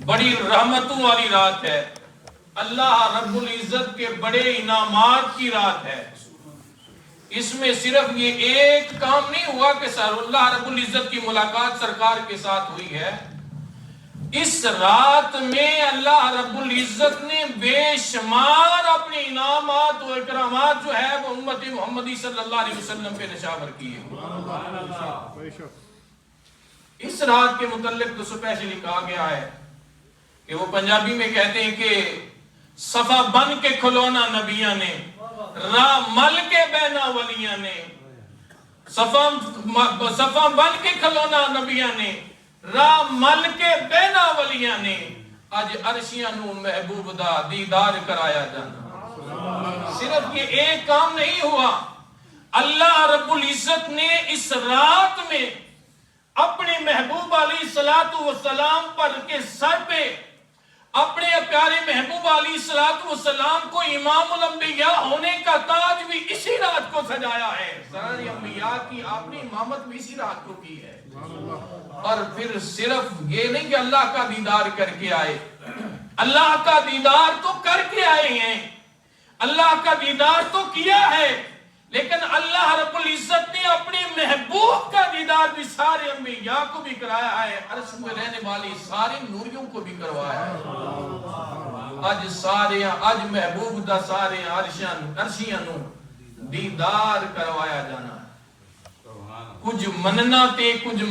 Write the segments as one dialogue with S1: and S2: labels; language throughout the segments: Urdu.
S1: بڑی رحمتوں والی رات ہے، اللہ رب العزت کے بڑے انعامات کی رات ہے۔ اس میں صرف یہ ایک کام نہیں ہوا کہ اللہ رب العزت کی ملاقات سرکار کے ساتھ ہوئی ہے، اس رات میں اللہ رب العزت نے بے شمار اپنے انعامات و اکرامات جو ہے وہ امت محمدی صلی اللہ علیہ وسلم پہ نشاور کیے۔ اس رات کے متعلق تو اسپیشلی کہا گیا ہے کہ وہ پنجابی میں کہتے ہیں کہ صفا بن کے کھلونا نبیاں نے، راہ مل کے بہنا ولیاں نے، صفا بن کے کھلونا نبیاں نے، راہ مل کے بہنا ولیاں نے، اج عرشیاں نو محبوب دا دیدار کرایا جانا۔ صرف یہ ایک کام نہیں ہوا، اللہ رب العزت نے اس رات میں اپنے محبوب علیہ السلام پر کے سر پہ اپنے پیارے محبوب علیہ السلام کو امام الانبیاء ہونے کا تاج بھی اسی رات کو سجایا ہے۔ سارے انبیاء کی آپ نے امامت بھی اسی رات کو کی ہے۔ اور پھر صرف یہ نہیں کہ اللہ کا دیدار کر کے آئے، اللہ کا دیدار تو کر کے آئے ہیں، اللہ کا دیدار تو کیا ہے، لیکن اللہ رب العزت نے اپنے محبوب کا دیدار بھی سارے انبیاء کو بھی کرایا ہے، عرش میں رہنے والی سارے نوریوں کو بھی کروایا ہے۔ اج محبوب دا سارے عرشیاں نو دیدار کروایا جانا ہے۔ کچھ مننا تے کچھ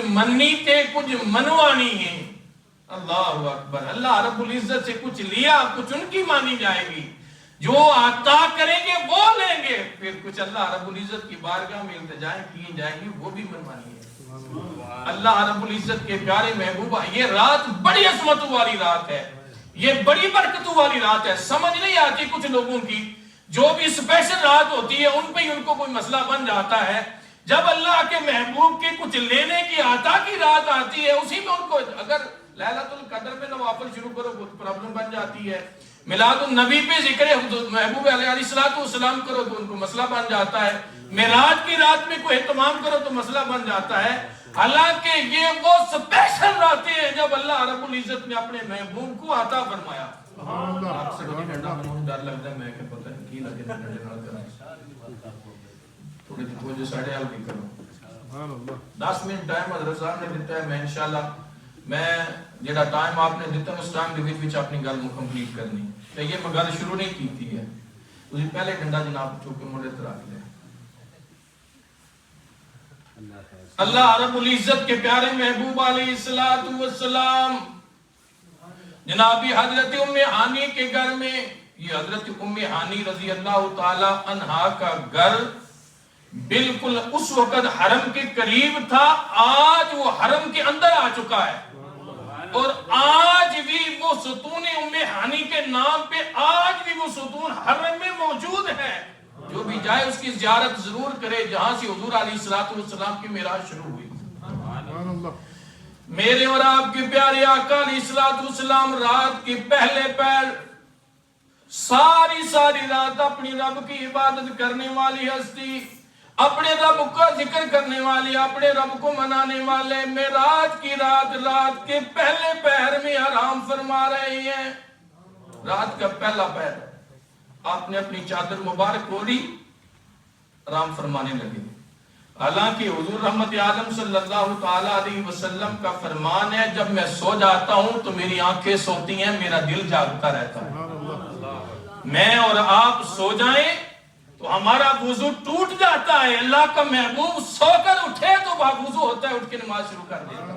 S1: مننی تے کچھ منوانی ہے۔ اللہ اکبر، اللہ رب العزت سے کچھ لیا کچھ ان کی مانی جائے گی، جو عطا کریں گے وہ لیں گے، پھر کچھ اللہ رب العزت کی بارگاہ میں التجائیں کی جائیں گی وہ بھی منوانی ہے۔ اللہ رب العزت کے پیارے محبوبہ، یہ رات بڑی عظمتوں والی رات ہے، یہ بڑی برکتوں والی رات ہے۔ سمجھ نہیں آتی کچھ لوگوں کی، جو بھی اسپیشل رات ہوتی ہے ان پہ ہی ان کو کوئی مسئلہ بن جاتا ہے۔ جب اللہ کے محبوب کے کچھ لینے کی عطا کی رات آتی ہے، اسی میں ان کو اگر لیلۃ القدر میں نوافل شروع کرو تو پرابلم بن جاتی ہے، میلاد النبی پہ ذکر محبوب علیہ السلام کرو تو ان کو مسئلہ بن جاتا ہے، معراج کی رات میں کوئی اہتمام کرو تو مسئلہ بن جاتا ہے۔ حالانکہ یہ وہ سپیشل راتیں ہیں جب اللہ رب العزت نے اپنے محبوب کو عطا فرمایا۔ آپ سے بڑی ڈنڈا منہ ڈر لگتا ہے، میں کہ پتہ نہیں کی لگے ڈنڈے نال کرائیں، تھوڑی توجہ ساڑھے حال بھی کرو۔ 10 منٹ ٹائم حضرت صاحب نے دیتا ہے، میں انشاءاللہ میں جڑا ٹائم آپ نے دیتا ہے اس ٹائم دے وچ اپنی گل کو کمپلیٹ کرنی ہے۔ یہ میں گل شروع نہیں کی تھی ہے، تسی پہلے ڈنڈا جناب چوک کے موڑے تے رکھ لے۔ اللہ رب العزت کے پیارے محبوب علیہ السلام جنابی حضرت ام ہانی کے گھر میں، یہ حضرت ام ہانی رضی اللہ تعالی عنہا کا گھر بالکل اس وقت حرم کے قریب تھا، آج وہ حرم کے اندر آ چکا ہے، اور آج بھی وہ ستون ام ہانی کے نام پہ آج بھی وہ ستون حرم میں موجود ہے۔ جو بھی جائے اس کی زیارت ضرور کرے، جہاں سے حضور علیہ السلام کی معراج شروع ہوئی۔ میرے اور آپ کے پیارے آقا علیہ السلام رات کے پہلے پہر ساری رات اپنی رب کی عبادت کرنے والی ہستی، اپنے رب کا ذکر کرنے والی، اپنے رب کو منانے والے، معراج کی رات کے پہلے پہر میں آرام فرما رہے ہیں۔ رات کا پہلا پہر آپ نے اپنی چادر مبارک کھولی، آرام فرمانے لگے۔ حالانکہ حضور رحمت عالم صلی اللہ تعالی علیہ وسلم کا فرمان ہے، جب میں سو جاتا ہوں تو میری آنکھیں سوتی ہیں، میرا دل جاگتا رہتا ہے۔ میں اور آپ سو جائیں تو ہمارا وضو ٹوٹ جاتا ہے، اللہ کا محبوب سو کر اٹھے تو وضو ہوتا ہے، اٹھ کے نماز شروع کر دیتا ہے۔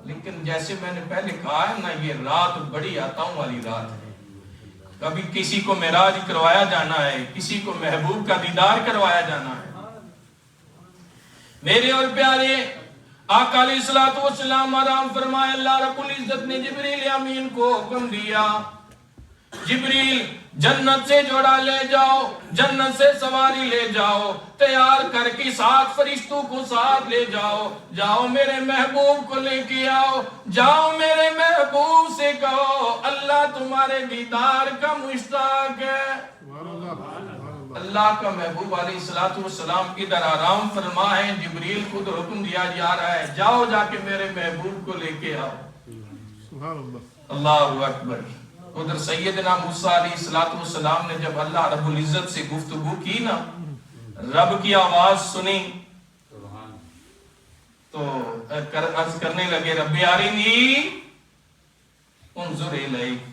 S1: لیکن جیسے میں نے پہلے کہا ہے نا، یہ رات بڑی عطاؤں والی رات ہے۔ کبھی کسی کو معراج کروایا جانا ہے، کسی کو محبوب کا دیدار کروایا جانا ہے۔ میرے اور پیارے آقا علیہ السلام آرام فرمائے، اللہ رب العزت نے جبریل امین کو حکم دیا، جبریل جنت سے جوڑا لے جاؤ، جنت سے سواری لے جاؤ، تیار کر کے 7 فرشتوں کو ساتھ لے جاؤ، جاؤ میرے محبوب کو لے کے آؤ، جاؤ میرے محبوب سے کہو اللہ تمہارے دیدار کا مشتاق ہے۔ اللہ کا محبوب علیہ السلام ادھر آرام فرما ہے، جبریل خود حکم دیا جا رہا ہے جاؤ جا کے میرے محبوب کو لے کے آؤ.
S2: سبحان اللہ.
S1: اللہ اکبر. ادھر سیدنا موسیٰ علیہ السلام نے جب اللہ رب العزت سے گفتگو کی نا، رب کی آواز سنی تو عرض کرنے لگے رب ارنی انظر الیک.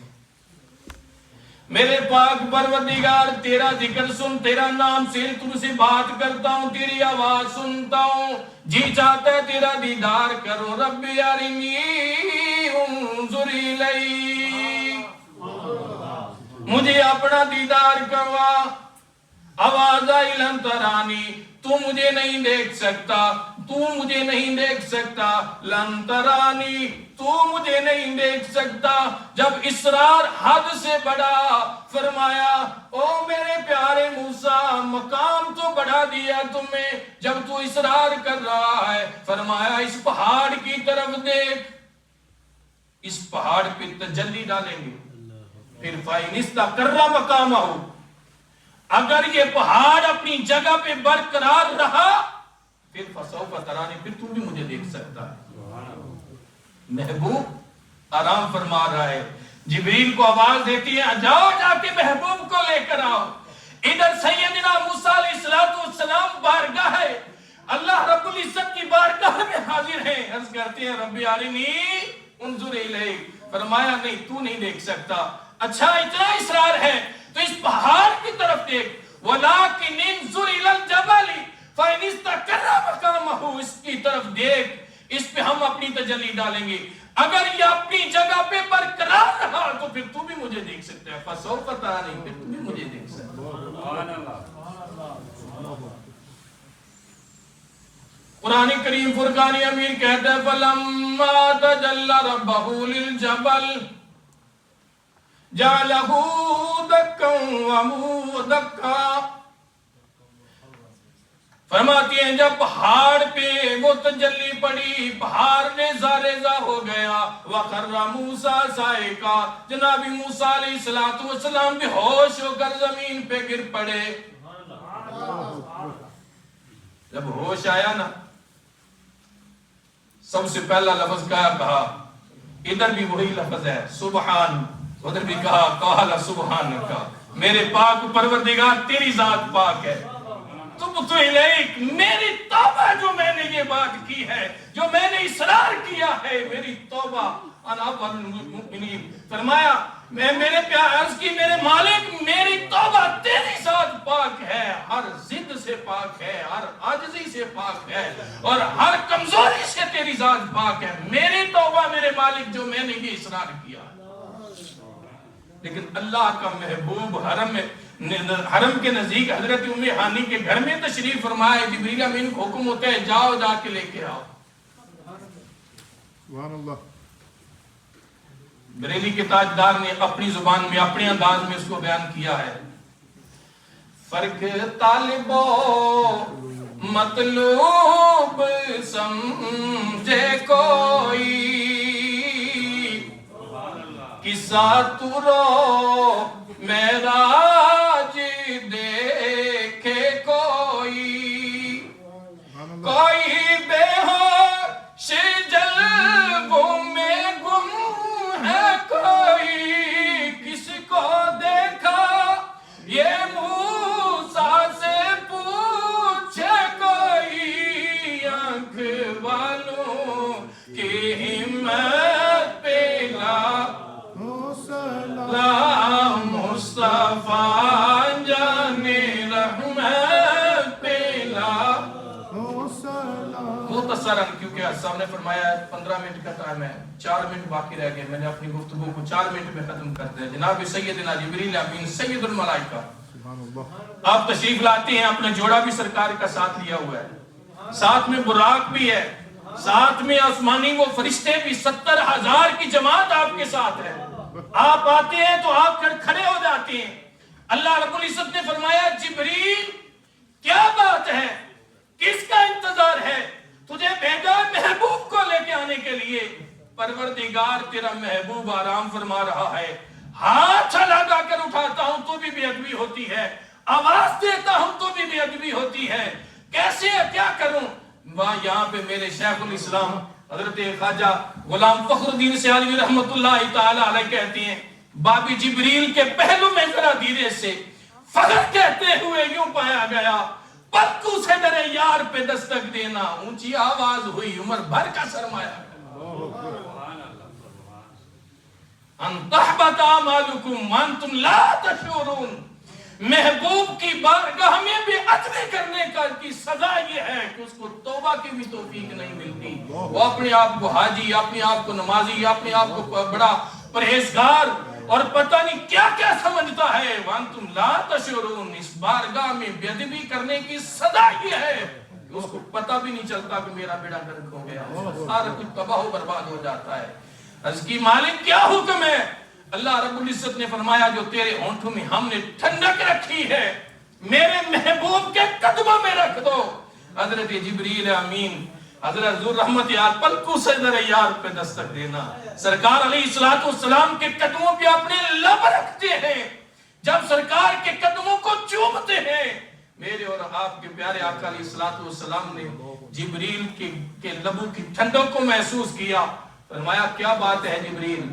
S1: میرے پاک پروردگار تیرا ذکر سن، تیرا نام سے تم سے بات کرتا ہوں، تیری آواز سنتا ہوں، جی چاہتا ہے تیرا دیدار کرو. رب ارنی انظر الیک، مجھے اپنا دیدار کروا. آواز آئی لن ترانی، تو مجھے نہیں دیکھ سکتا، تو مجھے نہیں دیکھ سکتا. لن ترانی، تو مجھے نہیں دیکھ سکتا. جب اصرار حد سے بڑھا، فرمایا او میرے پیارے موسیٰ مقام تو بڑھا دیا تمہیں، جب تو اصرار کر رہا ہے فرمایا اس پہاڑ کی طرف دیکھ. اس پہاڑ پہ تجلی ڈالیں گے، پھر فَإِنِ اسْتَقَرَّ مَقَامَهُ، اگر یہ پہاڑ اپنی جگہ پہ برقرار رہا پھر فَسَوْفَ تَرَانِی، پھر تو بھی مجھے دیکھ سکتا ہے. محبوب آرام فرما رہا ہے، جبریل کو آواز دیتی ہے جاؤ جا کے محبوب کو لے کر آؤ. ادھر سیدنا موسیٰ علیہ السلام بارگاہ ہے اللہ رب العزت کی بارگاہ میں حاضر ہیں. عرض کرتے ہیں رب ارنی انظر الیک. فرمایا نہیں تو نہیں دیکھ سکتا. اچھا اتنا اصرار ہے تو اس پہاڑ کی طرف دیکھ. وَلَٰكِنْ انظُرْ إِلَى الْجَبَلِ فَإِنِ اسْتَقَرَّ مَقَامَهُ، اس کی طرف دیکھ، اس پہ ہم اپنی تجلی ڈالیں گے. اگر یہ اپنی جگہ پہ برقرار رہا تو پھر تو بھی مجھے دیکھ سکتا ہے. فَسَوْفَ تَرَانِی، پھر تو بھی مجھے دیکھ سکتا ہے. قرآن کریم فرقان امین کہتا ہے فَلَمَّا تَجَلَّى رَبَّهُ لِلْجَبَلِ جَعَلَهُ دَكًّا وَدَكًّا. فرماتی ہیں جب پہاڑ پہ وہ تجلی پڑی، پہاڑ نے زارزہ ہو گیا. وَخَرَّ مُوسَىٰ صَعِقًا، جناب موسیٰ علیہ السلام بھی ہوش ہو کر زمین پہ گر پڑے. جب ہوش آیا نا سب سے پہلا لفظ کہا، ادھر بھی وہی لفظ ہے سبحان، ادھر بھی کہا قال سبحانک، میرے پاک پروردگار تیری ذات پاک ہے. تبت الیک، میری توبہ جو میں نے یہ بات کی ہے، جو میں نے اصرار کیا ہے، میری توبہ انا اول المؤمنین. فرمایا میں میرے پیار عرض کی میرے مالک میری توبہ تیری ذات پاک ہے، ہر ضد سے پاک ہے، ہر عاجزی سے پاک ہے، اور ہر کمزوری سے تیری ذات پاک ہے. میری توبہ میرے مالک جو میں نے یہ اصرار کیا. لیکن اللہ کا محبوب حرم کے نزدیک حضرت ام ہانی کے گھر میں تشریف فرمائے. جبریل امین کو حکم ہوتا ہے جاؤ جا کے لے کے آؤ.
S2: سبحان اللہ.
S1: بریلی کے تاجدار نے اپنی زبان میں اپنے انداز میں اس کو بیان کیا ہے. فرق طالب و مطلوب سمجھے کوئی، قصہ تو رو معراج دیکھے کوئی، کوئی بے ہوش جلووں میں گم ہے کوئی، کس کو دیکھا یہ موسیٰ سے پوچھے کوئی، آنکھ والوں کی ہمت پہ مصطفیٰ جانے رحمت پیلا. مختصراً کیونکہ صاحب نے فرمایا 15 منٹ کا ٹائم ہے، 4 منٹ باقی رہ گئے، میں نے اپنی گفتگو کو 4 منٹ میں ختم کرتے ہیں. جناب سیدنا جبریل امین سید الملائکہ آپ تشریف لاتے ہیں، اپنا جوڑا بھی سرکار کا ساتھ لیا ہوا ہے، ساتھ میں براق بھی ہے، ساتھ میں آسمانی وہ فرشتے بھی، 70,000 کی جماعت آپ کے ساتھ ہے. آپ آتے ہیں تو آپ کھڑے ہو جاتے ہیں. اللہ رب العزت نے فرمایا جبریل کیا بات ہے، کس کا انتظار ہے، تجھے بھیجا محبوب کو لے کے آنے کے لیے. پروردگار تیرا محبوب آرام فرما رہا ہے، ہاتھ لگا کر اٹھاتا ہوں تو بھی بے ادبی ہوتی ہے، آواز دیتا ہوں تو بھی بے ادبی ہوتی ہے، کیسے کیا کروں؟ یہاں پہ میرے شیخ الاسلام حضرت خواجہ غلام فخر الدین سیالوی رحمت اللہ تعالی علیہ کہتے ہیں، باب جبریل کے پہلو میں ذرا دھیرے سے فخر کہتے ہوئے یوں پایا گیا، پلکو سے میرے یار پہ دستک دینا، اونچی آواز ہوئی، عمر بھر کا سرمایہ ان تحبط اعمالکم وانتم لا تشعرون۔ محبوب کی بارگاہ میں بے ادبی کرنے کی سزا یہ ہے کہ اس کو توبہ کی بھی توفیق نہیں ملتی، وہ اپنے آپ کو حاجی، اپنے آپ کو نمازی، اپنے آپ کو بڑا پرہیزگار اور پتہ نہیں کیا کیا سمجھتا ہے۔ وانتم لا تشعرون، اس بارگاہ میں بے ادبی کرنے کی سزا یہ ہے کہ اس کو پتہ بھی نہیں چلتا کہ میرا بیڑا گرک ہو گیا، سارا کچھ تباہ و برباد ہو جاتا ہے۔ عرض کی مالک کیا حکم ہے؟ اللہ رب العزت نے فرمایا جو تیرے ہونٹوں میں ہم نے ٹھنڈک رکھی ہے میرے محبوب کے قدموں میں رکھ دو۔ حضرت جبریل امین حضرت ذو رحمت پلکو سے در یار پہ دستک دینا، سرکار علیہ السلام کے قدموں پہ اپنے لب رکھتے ہیں، جب سرکار کے قدموں کو چومتے ہیں، میرے اور آپ کے پیارے آقا علیہ السلام نے جبریل کے لبوں کی ٹھنڈک کو محسوس کیا، فرمایا کیا بات ہے جبریل؟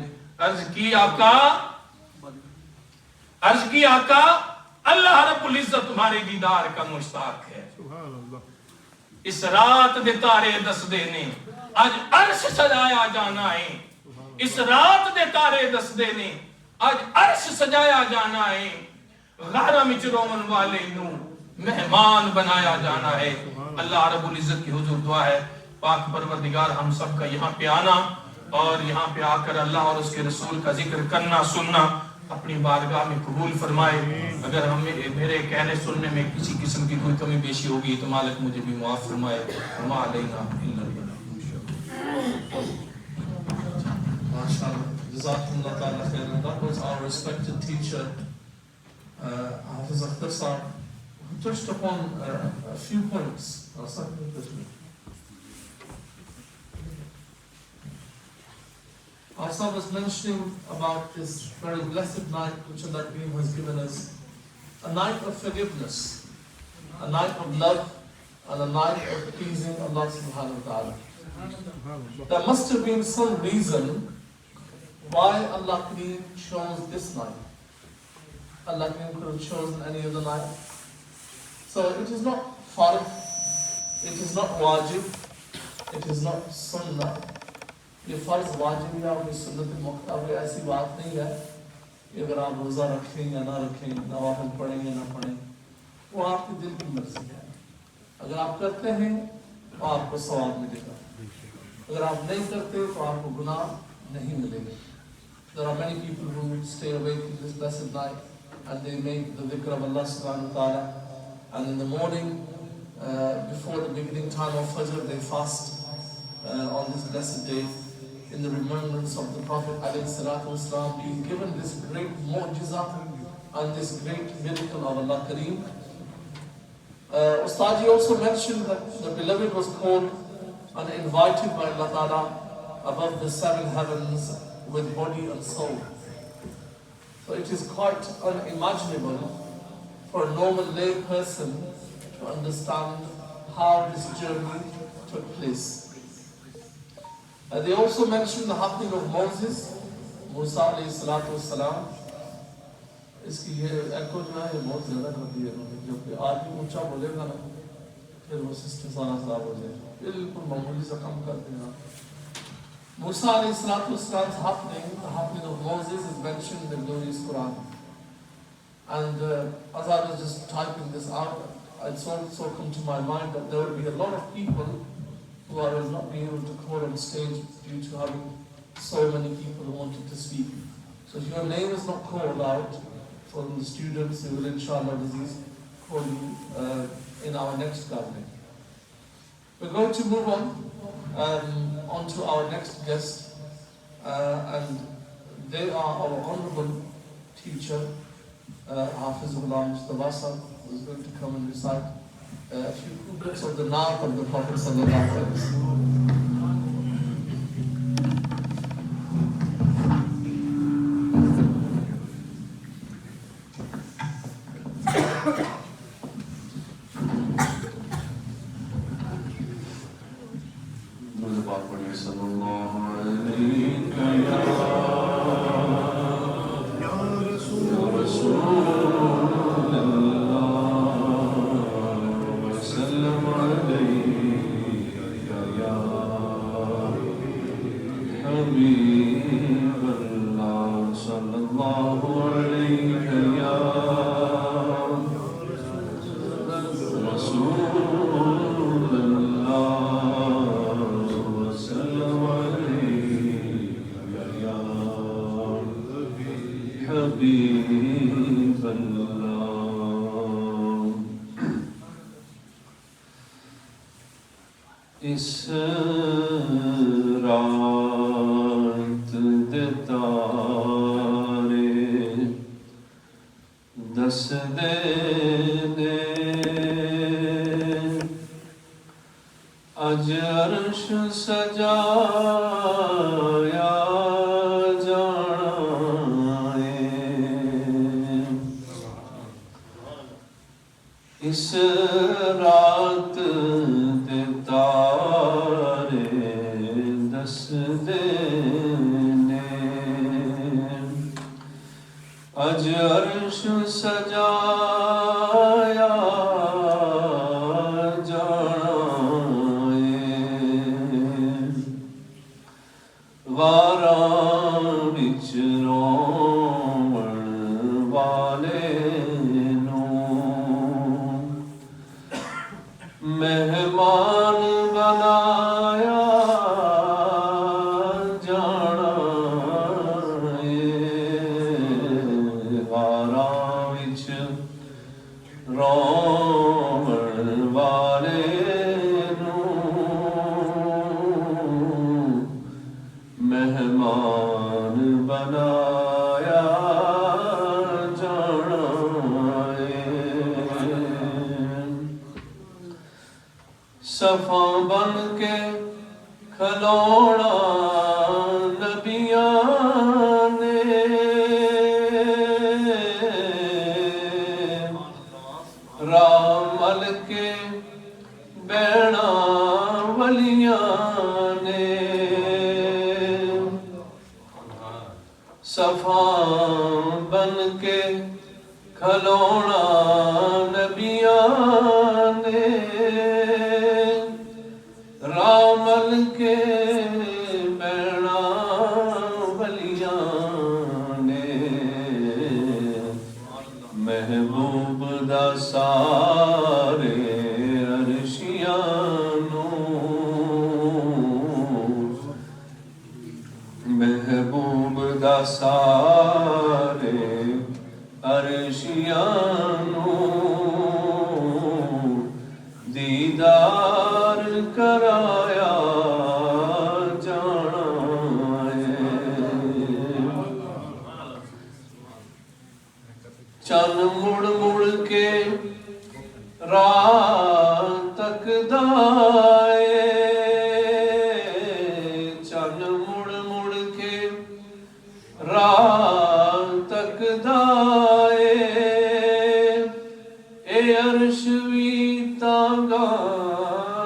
S1: عرض کی آقا اللہ رب العزت تمہارے دیدار کا مشتاق ہے، اس رات دے تارے دس دینے آج عرش سجایا جانا ہے، اس رات دے تارے دس دینے آج عرش سجایا جانا ہے، غارہ میں چرومن والے نو مہمان بنایا جانا ہے۔ اللہ رب العزت کی حضور دعا ہے پاک پروردگار ہم سب کا یہاں پہ آنا اور یہاں پہ آ کر اللہ اور اس کے رسول کا ذکر کرنا سننا اپنی بارگاہ میں قبول فرمائے۔ اگر میرے کہنے سننے میں کسی قسم کی کوئی کمی بیشی ہوگی تو مالک مجھے بھی معاف فرمائے۔ وما علینا الا البلاغ۔
S3: MashaAllah. Jazakumullah ta'ala khairan. That was our respected teacher, Hafiz Akhtar Sahab, who touched upon a few points. Our was mentioning about this very blessed night which Allah Kareem has given us, a night of forgiveness, a night of love, and a night of pleasing Allah subhanahu wa ta'ala. There must have been some reason why Allah Kareem chose this night. Allah Kareem could have chosen any other night. So it is not fard, it is not wajib, it is not sunnah. یہ فرض واجب یا کوئی سنت مختار ایسی بات نہیں ہے کہ اگر آپ روزہ رکھیں یا نہ رکھیں، نوافل پڑھیں یا نہ پڑھیں، وہ آپ کے دل کی مرضی ہے۔ اگر آپ کرتے ہیں تو آپ کو ثواب ملے گا، اگر آپ نہیں کرتے تو آپ کو گناہ نہیں ملے گا۔ There are many people who stay awake in this blessed night and they make the dhikr of Allah subhanahu wa ta'ala, and in the morning before the beginning time of Fajr they fast on this blessed day in the remembrance of the Prophet ﷺ, being given this great mu'jizah and this great miracle of Allah Kareem. Ustaji also mentioned that the beloved was called and invited by Allah Ta'ala above the 7 heavens with body and soul. So it is quite unimaginable for a normal lay person to understand how this journey took place. They also mentioned the happening of Moses, Musa alayhi salatu wassalam. اس کی یہ ایکو جو ہے یہ بہت زیادہ کرتی ہے، جب آدمی اونچا بولے گا نا پھر وہ سسٹم سارا خراب ہو جائے، بالکل معمولی سا کم کر دینا۔ Musa alayhi salatu wassalam's happening, the happening of Moses is mentioned in the glorious Quran. And as I was just typing this out, it so come to my mind that there will be a lot of people who will not be able to call on stage due to having so many people who wanted to speak. So if your name is not called out from the students, we will inshallah call you in our next gathering. We're going to move on to our next guest, and they are our honorable teacher, Hafiz Ghulam Mustafa Sahab, who is going to come and recite a few couplets of the Naat of the Prophet sallallahu alaihi wasallam.
S4: حبیب اللہ صلی اللہ علیہ یا رسول اللہ وسلم علیہ یا حبیب اللہ اس رات دے تارے دس دے اج عرش سجایا جانا ہے اس رات دے تارے دس دے اج عرش سجایا واراں وچ روون والے نوں مہمان بنایا جانا ہے واراں وچ روون والے مہمان بنایا جانا ہے صفاں بن کے کھلونا نبیاں نے راہ مل کے بینا ولیاں نے صفاں بن کے کھلونا نبیاں نے راہ مل کے بینا ولیاں نے محبوب دا سارے عرشیاں محبوب دا سارے عرشیاں دیدار کرایا جانا ہے چن مڑ مڑ کے راہ تکدا ہے چن مڑ مڑ کے راہ تکدا ہے اے عرش وی تانگا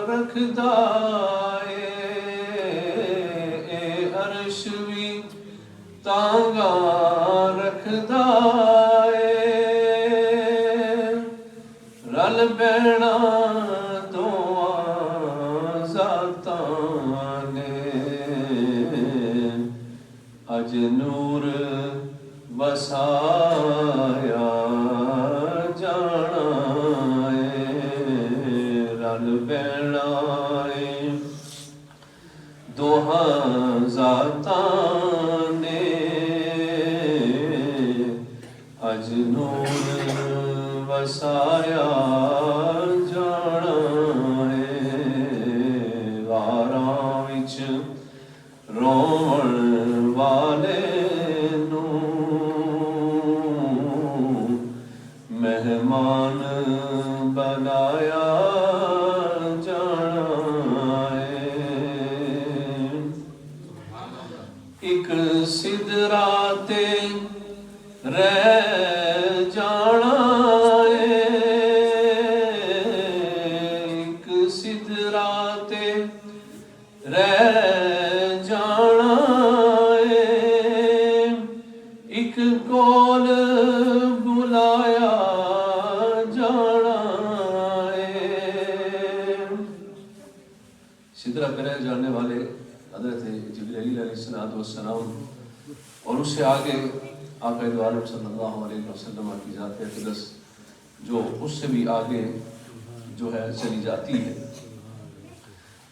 S4: رکھدا ہے اے عرش وی تانگا رکھدا ہے رل بینا دعاں ذاتاں نے اج نور وسایا جانا ہے رل بینا ہے دوہاں ذاتاں نے اج نور وسایا جانا ہے واراں وچ روون والے مہمان بنایا جانا ہے ایک سدرا تے رہ جانا ہے ایک سدرا تے رہ جانا ہے ایک کول بلایا جانا ہے سدرا پہ رہ جانے والے حضرت جبرائیل علیہ والسلام اور اس سے آگے آقا دو عالم صلی اللہ علیہ وسلم کی ذات اقدس جو اس سے بھی آگے جو ہے چلی جاتی ہے،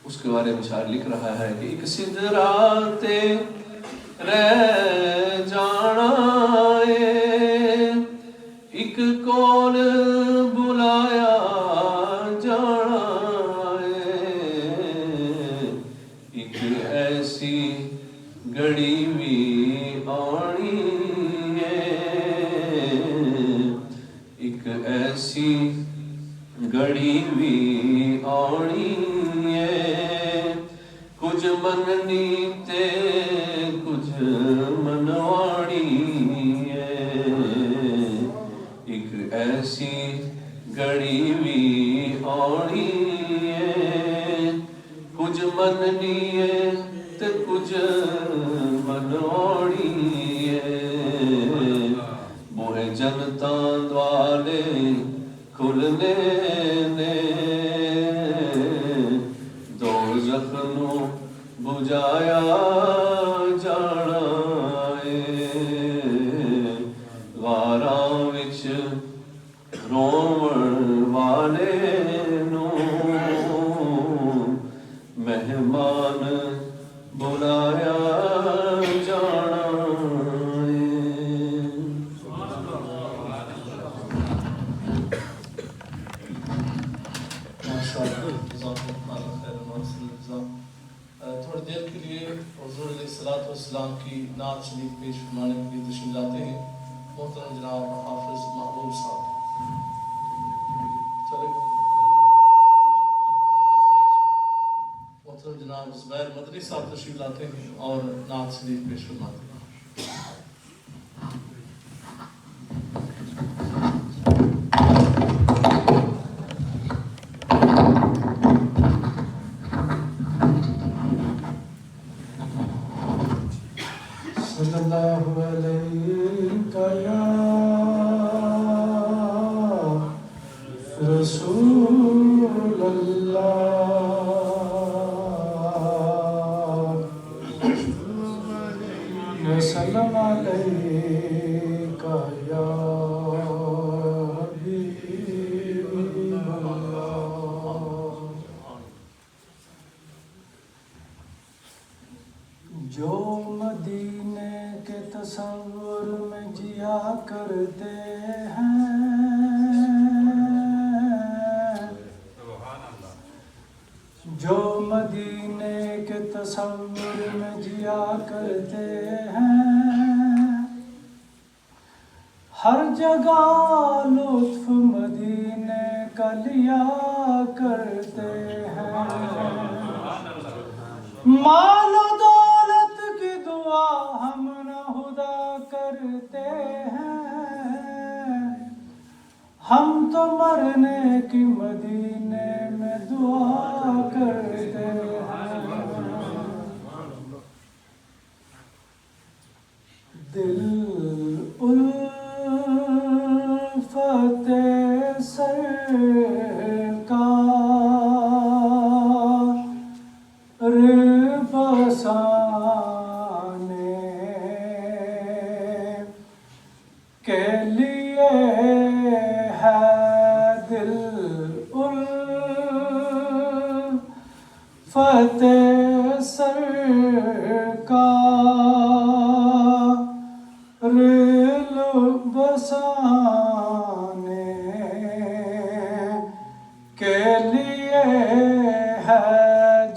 S4: اس کے بارے میں شاعر لکھ رہا ہے کہ ایک سدرات رہ جانا ہے، ایک کون بلایا جانا ہے، ایک ایسی گھڑی بھی آنی ہے، ایک ایسی گھڑی بھی آنی ہے، کچھ مننی تے کچھ منواڑی ہے، ایک ایسی گھڑی بھی آنی ہے، کچھ مننی ہے تے کچھ منواڑی ہے، موہ جنتاں دوالے کھلنے نے دوزخ نو بجایا جانا ہے، غاراں وچ روون والے نو مہمان بلایا جانا ہے۔
S3: تھوڑی دیر کے لیے حضور علیہ السلام کی نعت شریف پیش فرمانے کے لیے تشریف لاتے ہیں محترم جناب حافظ محبوب صاحب۔ چلے محترم جناب زبیر مدنی صاحب تشریف لاتے ہیں اور نعت شریف پیش فرماتے ہیں۔
S5: صلی اللہ علیہ یا رسول اللہ، وسلم علیک یا حبیب اللہ۔ جو مدینے کے تصور میں جیا کرتے ہیں، جو مدینے کے تصور میں جیا کرتے ہیں، ہر جگہ لطف مدینے کا لیا کرتے ہیں، مال و دولت کی دعا ہم نہ خدا کرتے ہیں، ہم تو مرنے کی مدینے میں دعا کرتے ہیں، دل الفت سرکار بسانے کے لیے ہے دل الفت سرکار بسانے کے لیے ہے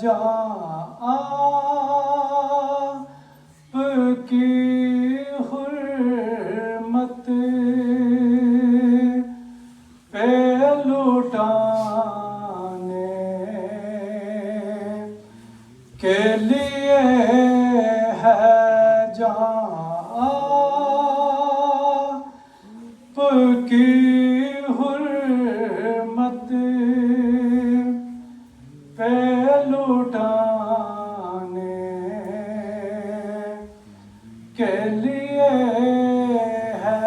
S5: جان آپ کی حرمت پہ لٹانے کے لیے ہے جان آپ کی حرمت پہ لٹانے کے لیے ہے،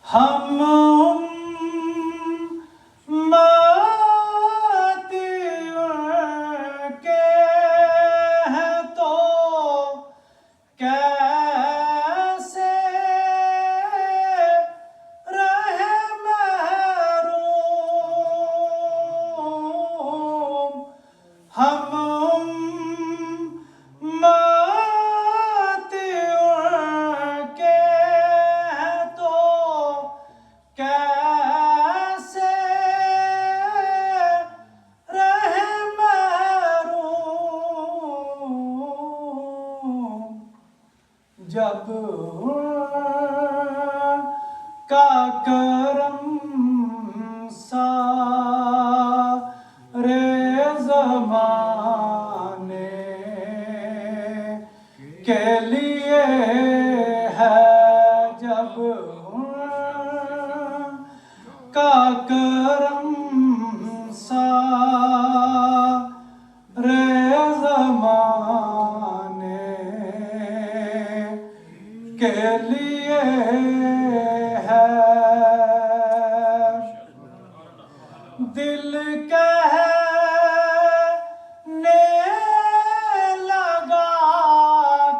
S5: ہم امتی کے جب کا کرم سارے زمانے کے لیے ہے، جب کا کرم سارے زمانے کے لیے ہے، دل کہنے لگا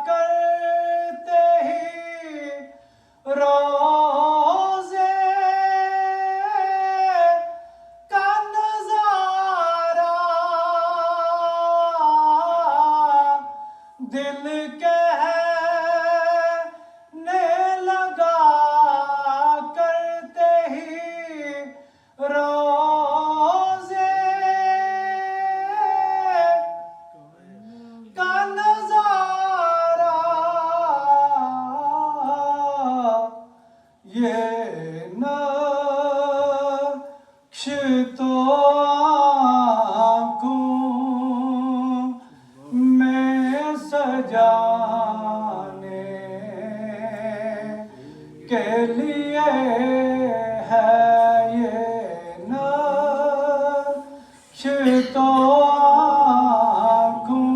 S5: کرتے ہی روزے کا نظارہ، دل کہنے لگا کرتے ہی روزے کا نظارہ، یہ نقش تو آنکھوں میں سجانے کے لیے ہے، یہ نقش تو آنکھوں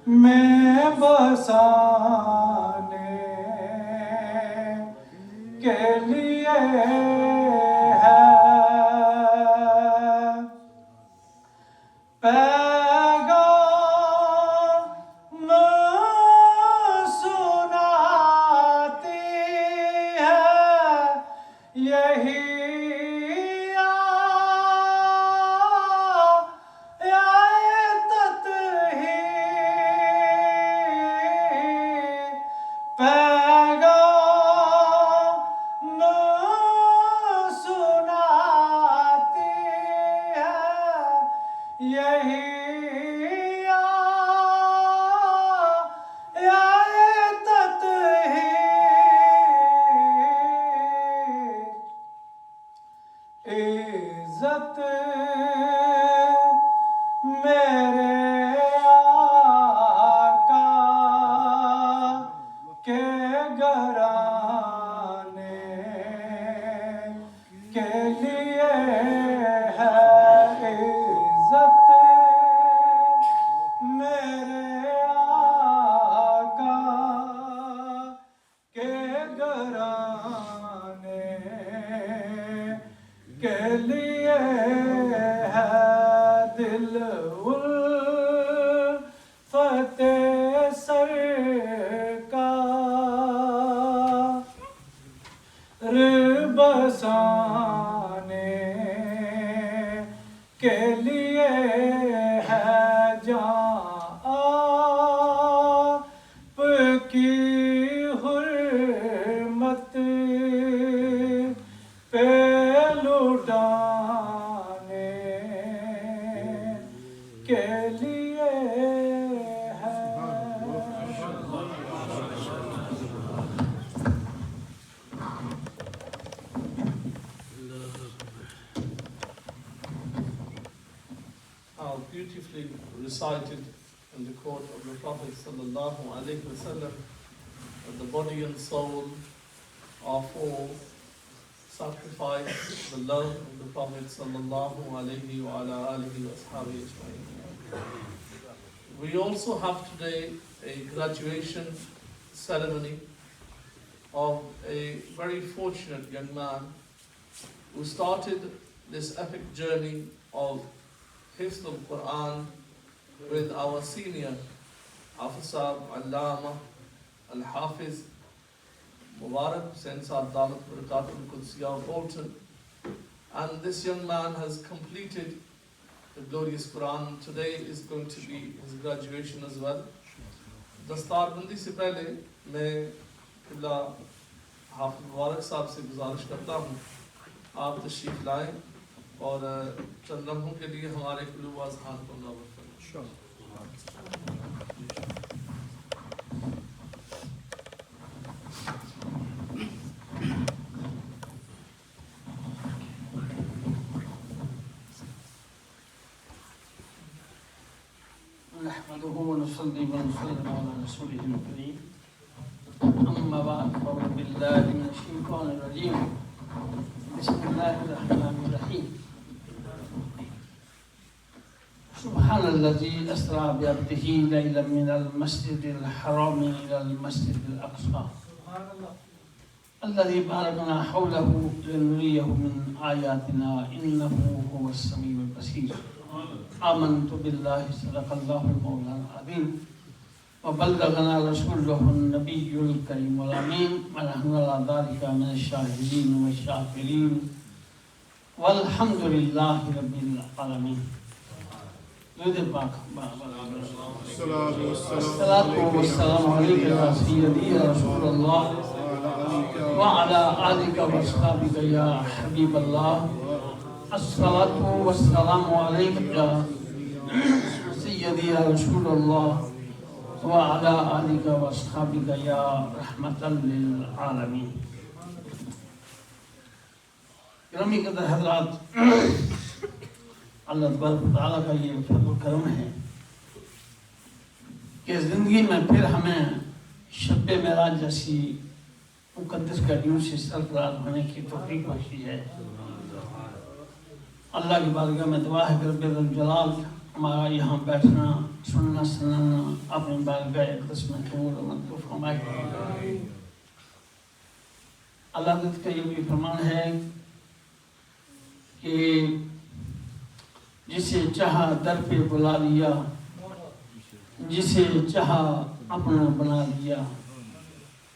S5: میں بسانے کے لیے ہے، پیغام سناتی ہے یہی آیت ہی، پیغام سناتی ہے یہی آیت ہی، عزت میرے آقا کے گھرانے کے لیے ہے، عزت میرے آقا کے گھرانے کے لیے ہے، دل الفت سرکار بسانے کے لیے ہے، جہاں آپ کی حرمت پہ لٹانے کے لیے ہے۔
S3: How beautifully recited in the court of the Prophet sallallahu alaihi wasallam that the body and soul are for sacrifice, the love of the Prophet sallallahu alaihi wa ala alihi wa ashabihi ajma'in. We also have today a graduation ceremony of a very fortunate young man who started this epic journey of Hifz al-Quran with our senior officer, Allama, Al-Hafiz, Mubarak Hussain Saad Damat Barakatul Qudsiya of Bolton. And this young man has completed the glorious Quran. Today is going to be his graduation as well. دستار بندی سے پہلے میں قبلہ حافظ مبارک صاحب سے گزارش کرتا ہوں آپ تشریف لائیں اور چند لمحوں کے لیے ہمارے قلوب و اذہان کو منور فرمائیں۔
S6: نحمده ونصلي ونسلم على رسوله الكريم أما بعد فأعوذ بالله من الشيطان الرجيم بسم الله الرحمن الرحيم سبحان الذي أسرى بعبده ليلا من المسجد الحرام إلى المسجد الأقصى الذي باركنا حوله لنريه من آياتنا إنه هو السميع البصير آمنت بالله صدق الله المولى العظيم وبلغنا رسوله النبي الكريم الأمين ونحن على ذلك من الشاهدين والشاكرين والحمد لله رب العالمين. الصلاة والسلام عليك يا سيدي يا رسول الله وعلى آلك وأصحابك يا حبيب الله. الصلاة والسلام عليك يا سيدي يا رسول الله وعلى آلك وأصحابك يا رحمة للعالمين. گرامی قدر حضرات، اللہ تبارک و تعالیٰ کا یہ فضل و کرم ہے کہ زندگی میں پھر ہمیں شب معراج جیسی مقدس گھڑیوں سے سرفراز ہونے کی توفیق بخشی ہے. اللہ کی بارگاہ میں دعا ہے کہ رب الجلال ہمارا یہاں بیٹھنا سننا سنانا اپنی بارگاہ اقدس میں قبول و منظور فرمائے. اللہ کا یہ بھی فرمان ہے کہ جسے چاہا در پہ بلا لیا، جسے چاہا اپنا بنا لیا.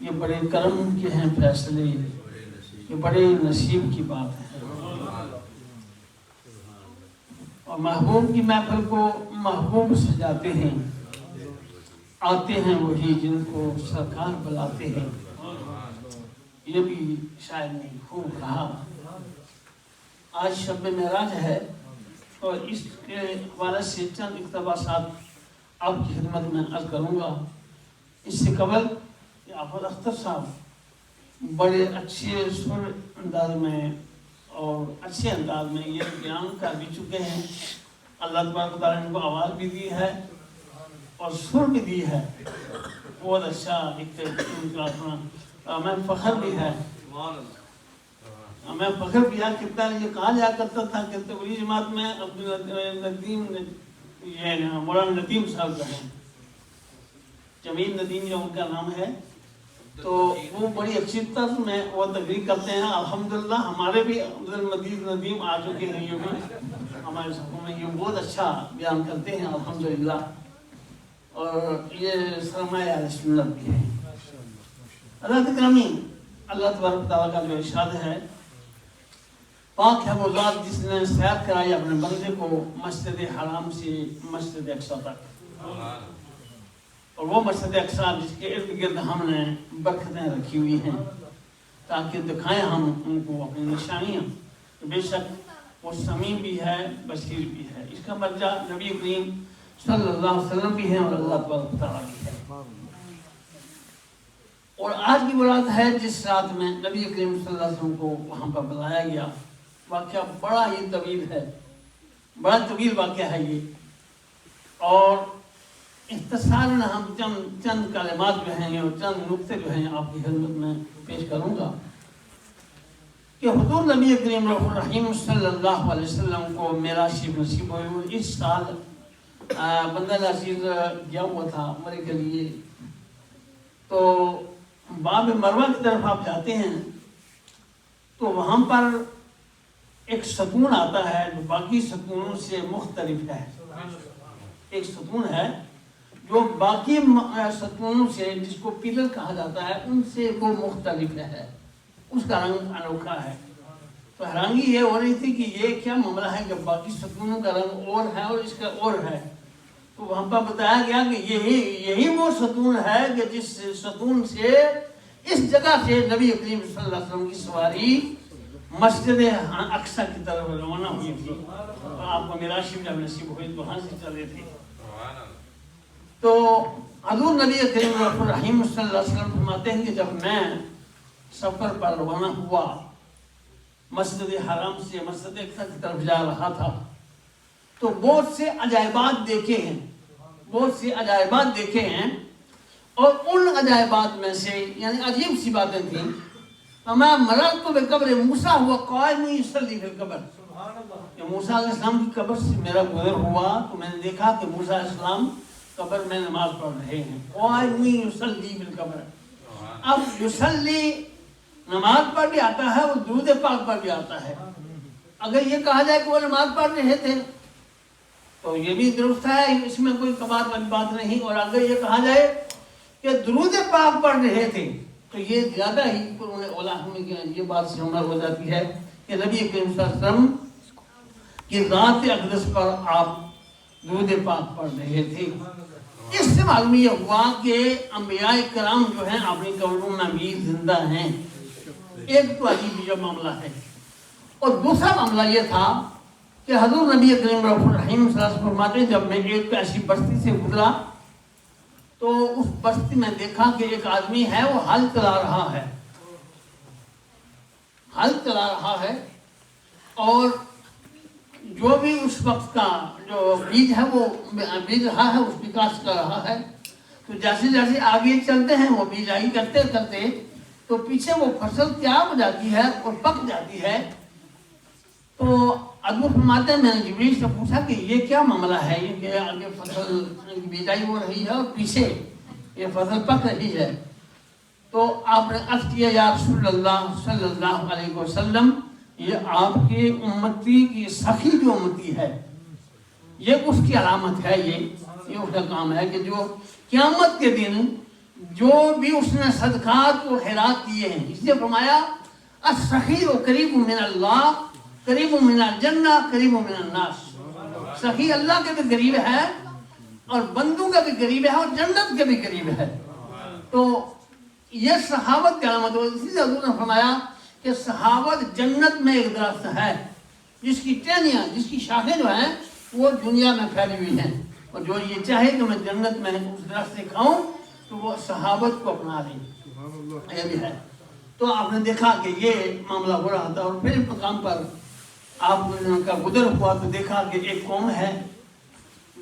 S6: یہ بڑے کرم کے ہیں فیصلے، یہ بڑے نصیب کی بات ہے. اور محبوب کی محفل کو محبوب سجاتے ہیں، آتے ہیں وہی جن کو سرکار بلاتے ہیں. یہ بھی شاید نہیں خوب کہا. آج شب معراج ہے اور اس کے حوالے سے چند اقتباسات آپ کی خدمت میں عرض کروں گا. اس سے قبل آفت اختر صاحب بڑے اچھے سر انداز میں اور اچھے انداز میں یہ بیان کر بھی چکے ہیں. اللہ تبارک و تعالیٰ نے ان کو آواز بھی دی ہے اور سر بھی دی ہے. بہت اچھا ایک میں فخر بھی ہے. میں فخر بھی ہے کتنا یہ کہا جا کرتا تھا کہ تبلیغ جماعت میں ندیم یہ مولانا ندیم صاحب کا ہے، جمیل ندیم جو ان کا نام ہے. تو وہ بڑی اچھی طرح میں وہ تقریر کرتے ہیں. الحمدللہ ہمارے بھی مزید ندیم آ چکے ہیں، یہ بھی ہمارے صفوں میں یہ بہت اچھا بیان کرتے ہیں الحمدللہ. اور یہ سرمایہ اہل سنت بھی ہے. اللہ تکرمی اللہ تبارک و تعالیٰ کا جو ارشاد ہے، پاک ہے وہ ذات جس نے سیر کرائی اپنے بندے کو مسجد حرام سے مسجد اقصی تک، اور وہ مسجد اقصی جس کے ارد گرد ہم نے برکتیں رکھی ہوئی ہیں تاکہ دکھائیں ہم ان کو اپنی نشانیاں. بے شک وہ سمیع بھی ہے، بصیر بھی ہے. اس کا مرجع نبی کریم صلی اللہ علیہ وسلم بھی ہیں اور اللہ تبارک و تعالیٰ بھی ہے. اور آج کی برات ہے جس رات میں نبی کریم صلی اللہ علیہ وسلم کو وہاں پر بلایا گیا. واقعہ بڑا ہی طویل ہے، بڑا طویل واقعہ ہے یہ. اور اختصاراً ہم چند کلمات جو ہیں اور چند نقطے جو ہیں آپ کی خدمت میں پیش کروں گا کہ حضور نبی کریم الرحیم صلی اللہ علیہ وسلم کو معراج شریف نصیب ہوئی. اس سال بندہ ناصیر گیا ہوا تھا عمرے کے لیے. تو باب مروہ کی طرف آپ جاتے ہیں تو وہاں پر ایک ستون آتا ہے جو باقی ستونوں سے مختلف ہے. ایک ستون ہے جو باقی ستونوں سے، جس کو پیلر کہا جاتا ہے، ان سے وہ مختلف ہے. اس کا رنگ انوکھا ہے. تو حیرانگی یہ ہو رہی تھی کہ یہ کیا معاملہ ہے کہ باقی ستونوں کا رنگ اور ہے اور اس کا اور ہے. تو وہاں پر بتایا گیا کہ یہی وہ ستون ہے کہ جس ستون سے اس جگہ سے نبی کریم صلی اللہ علیہ وسلم کی سواری مسجد اقصی کی طرف روانہ ہوئی تھی. اور آپ کو معراج شریف جب نصیب ہوئی تو وہاں سے چلے تھے. تو حضور نبی کریم الرحیم صلی اللہ علیہ وسلم فرماتے ہیں کہ جب میں سفر پر روانہ ہوا مسجد حرام سے مسجد اقصی کی طرف جا رہا تھا تو بہت سے عجائبات دیکھے ہیں. بہت سی عجائبات دیکھے ہیں، اور ان عجائبات میں سے یعنی عجیب سی باتیں تھیں. میں مررت بقبر موسیٰ ہوا قائم یصلی فی القبر، کہ موسیٰ علیہ السلام کی قبر سے میرا گزر ہوا تو میں نے دیکھا کہ موسیٰ علیہ السلام قبر میں نماز پڑھ رہے ہیں. قائم یصلی فی القبر. اب یصلی نماز پر بھی آتا ہے اور درود پاک پر بھی آتا ہے. اگر یہ کہا جائے کہ وہ نماز پڑھ رہے تھے تو یہ بھی درست ہے، اس میں کوئی کباط والی بات نہیں. اور اگر یہ کہا جائے کہ درود پاک پڑھ رہے تھے تو یہ زیادہ ہی یہ بات سے عمر ہو جاتی ہے کہ نبی کریم صلی اللہ علیہ وسلم کی ذات اقدس پر آپ درود پاک پڑھ رہے تھے. اس سے معلوم یہ ہوا کہ انبیاء کرام جو ہیں اپنی قبروں میں بھی زندہ ہیں. ایک تو عجیب یہ معاملہ ہے. اور دوسرا معاملہ یہ تھا کہ حضور نبی کریم رؤوف الرحیم صلی اللہ علیہ وسلم فرماتے ہیں جب میں ایک ایسی بستی سے گزرا تو اس بستی میں دیکھا کہ ایک آدمی ہے وہ ہل چلا رہا ہے، ہل چلا رہا ہے، اور جو بھی اس وقت کا جو بیج ہے وہ بیج رہا ہے اس کی کاشت کر رہا ہے. تو جیسے جیسے آگے چلتے ہیں وہ بیجائی کرتے کرتے تو پیچھے وہ فصل تیار ہو جاتی ہے اور پک جاتی ہے. تو حضور فرماتے ہیں میں نے جبریل سے پوچھا کہ یہ کیا معاملہ ہے، یہ کہ آگے فصل بیجائی ہو رہی ہے اور پیچھے یہ فصل پک رہی ہے. تو آپ نے عرض کیا یا رسول اللہ صلی اللہ علیہ وسلم یہ آپ کی امتی کی سخی جو امتی ہے یہ اس کی علامت ہے، یہ اس کا کام ہے کہ جو قیامت کے دن جو بھی اس نے صدقات و خیرات دیے ہیں، اس لیے فرمایا السخی و قریب من اللہ قریب من الجنہ قریب من الناس. سخی اللہ کے بھی قریب ہے اور بندوں کا بھی قریب ہے اور جنت کے بھی قریب ہے. تو یہ صحابت کی علامت ہے. اسی سے حضور نے فرمایا کہ صحابت جنت میں ایک درخت ہے جس کی ٹہنیاں جس کی شاخیں جو ہیں وہ دنیا میں پھیلی ہوئی ہیں، اور جو یہ چاہے کہ میں جنت میں اس درخت سے کھاؤں تو وہ صحابت کو اپنا لیں. یہ بھی ہے. تو آپ نے دیکھا کہ یہ معاملہ ہو رہا تھا. اور پھر مقام پر آپ کا گزر ہوا تو دیکھا کہ ایک قوم ہے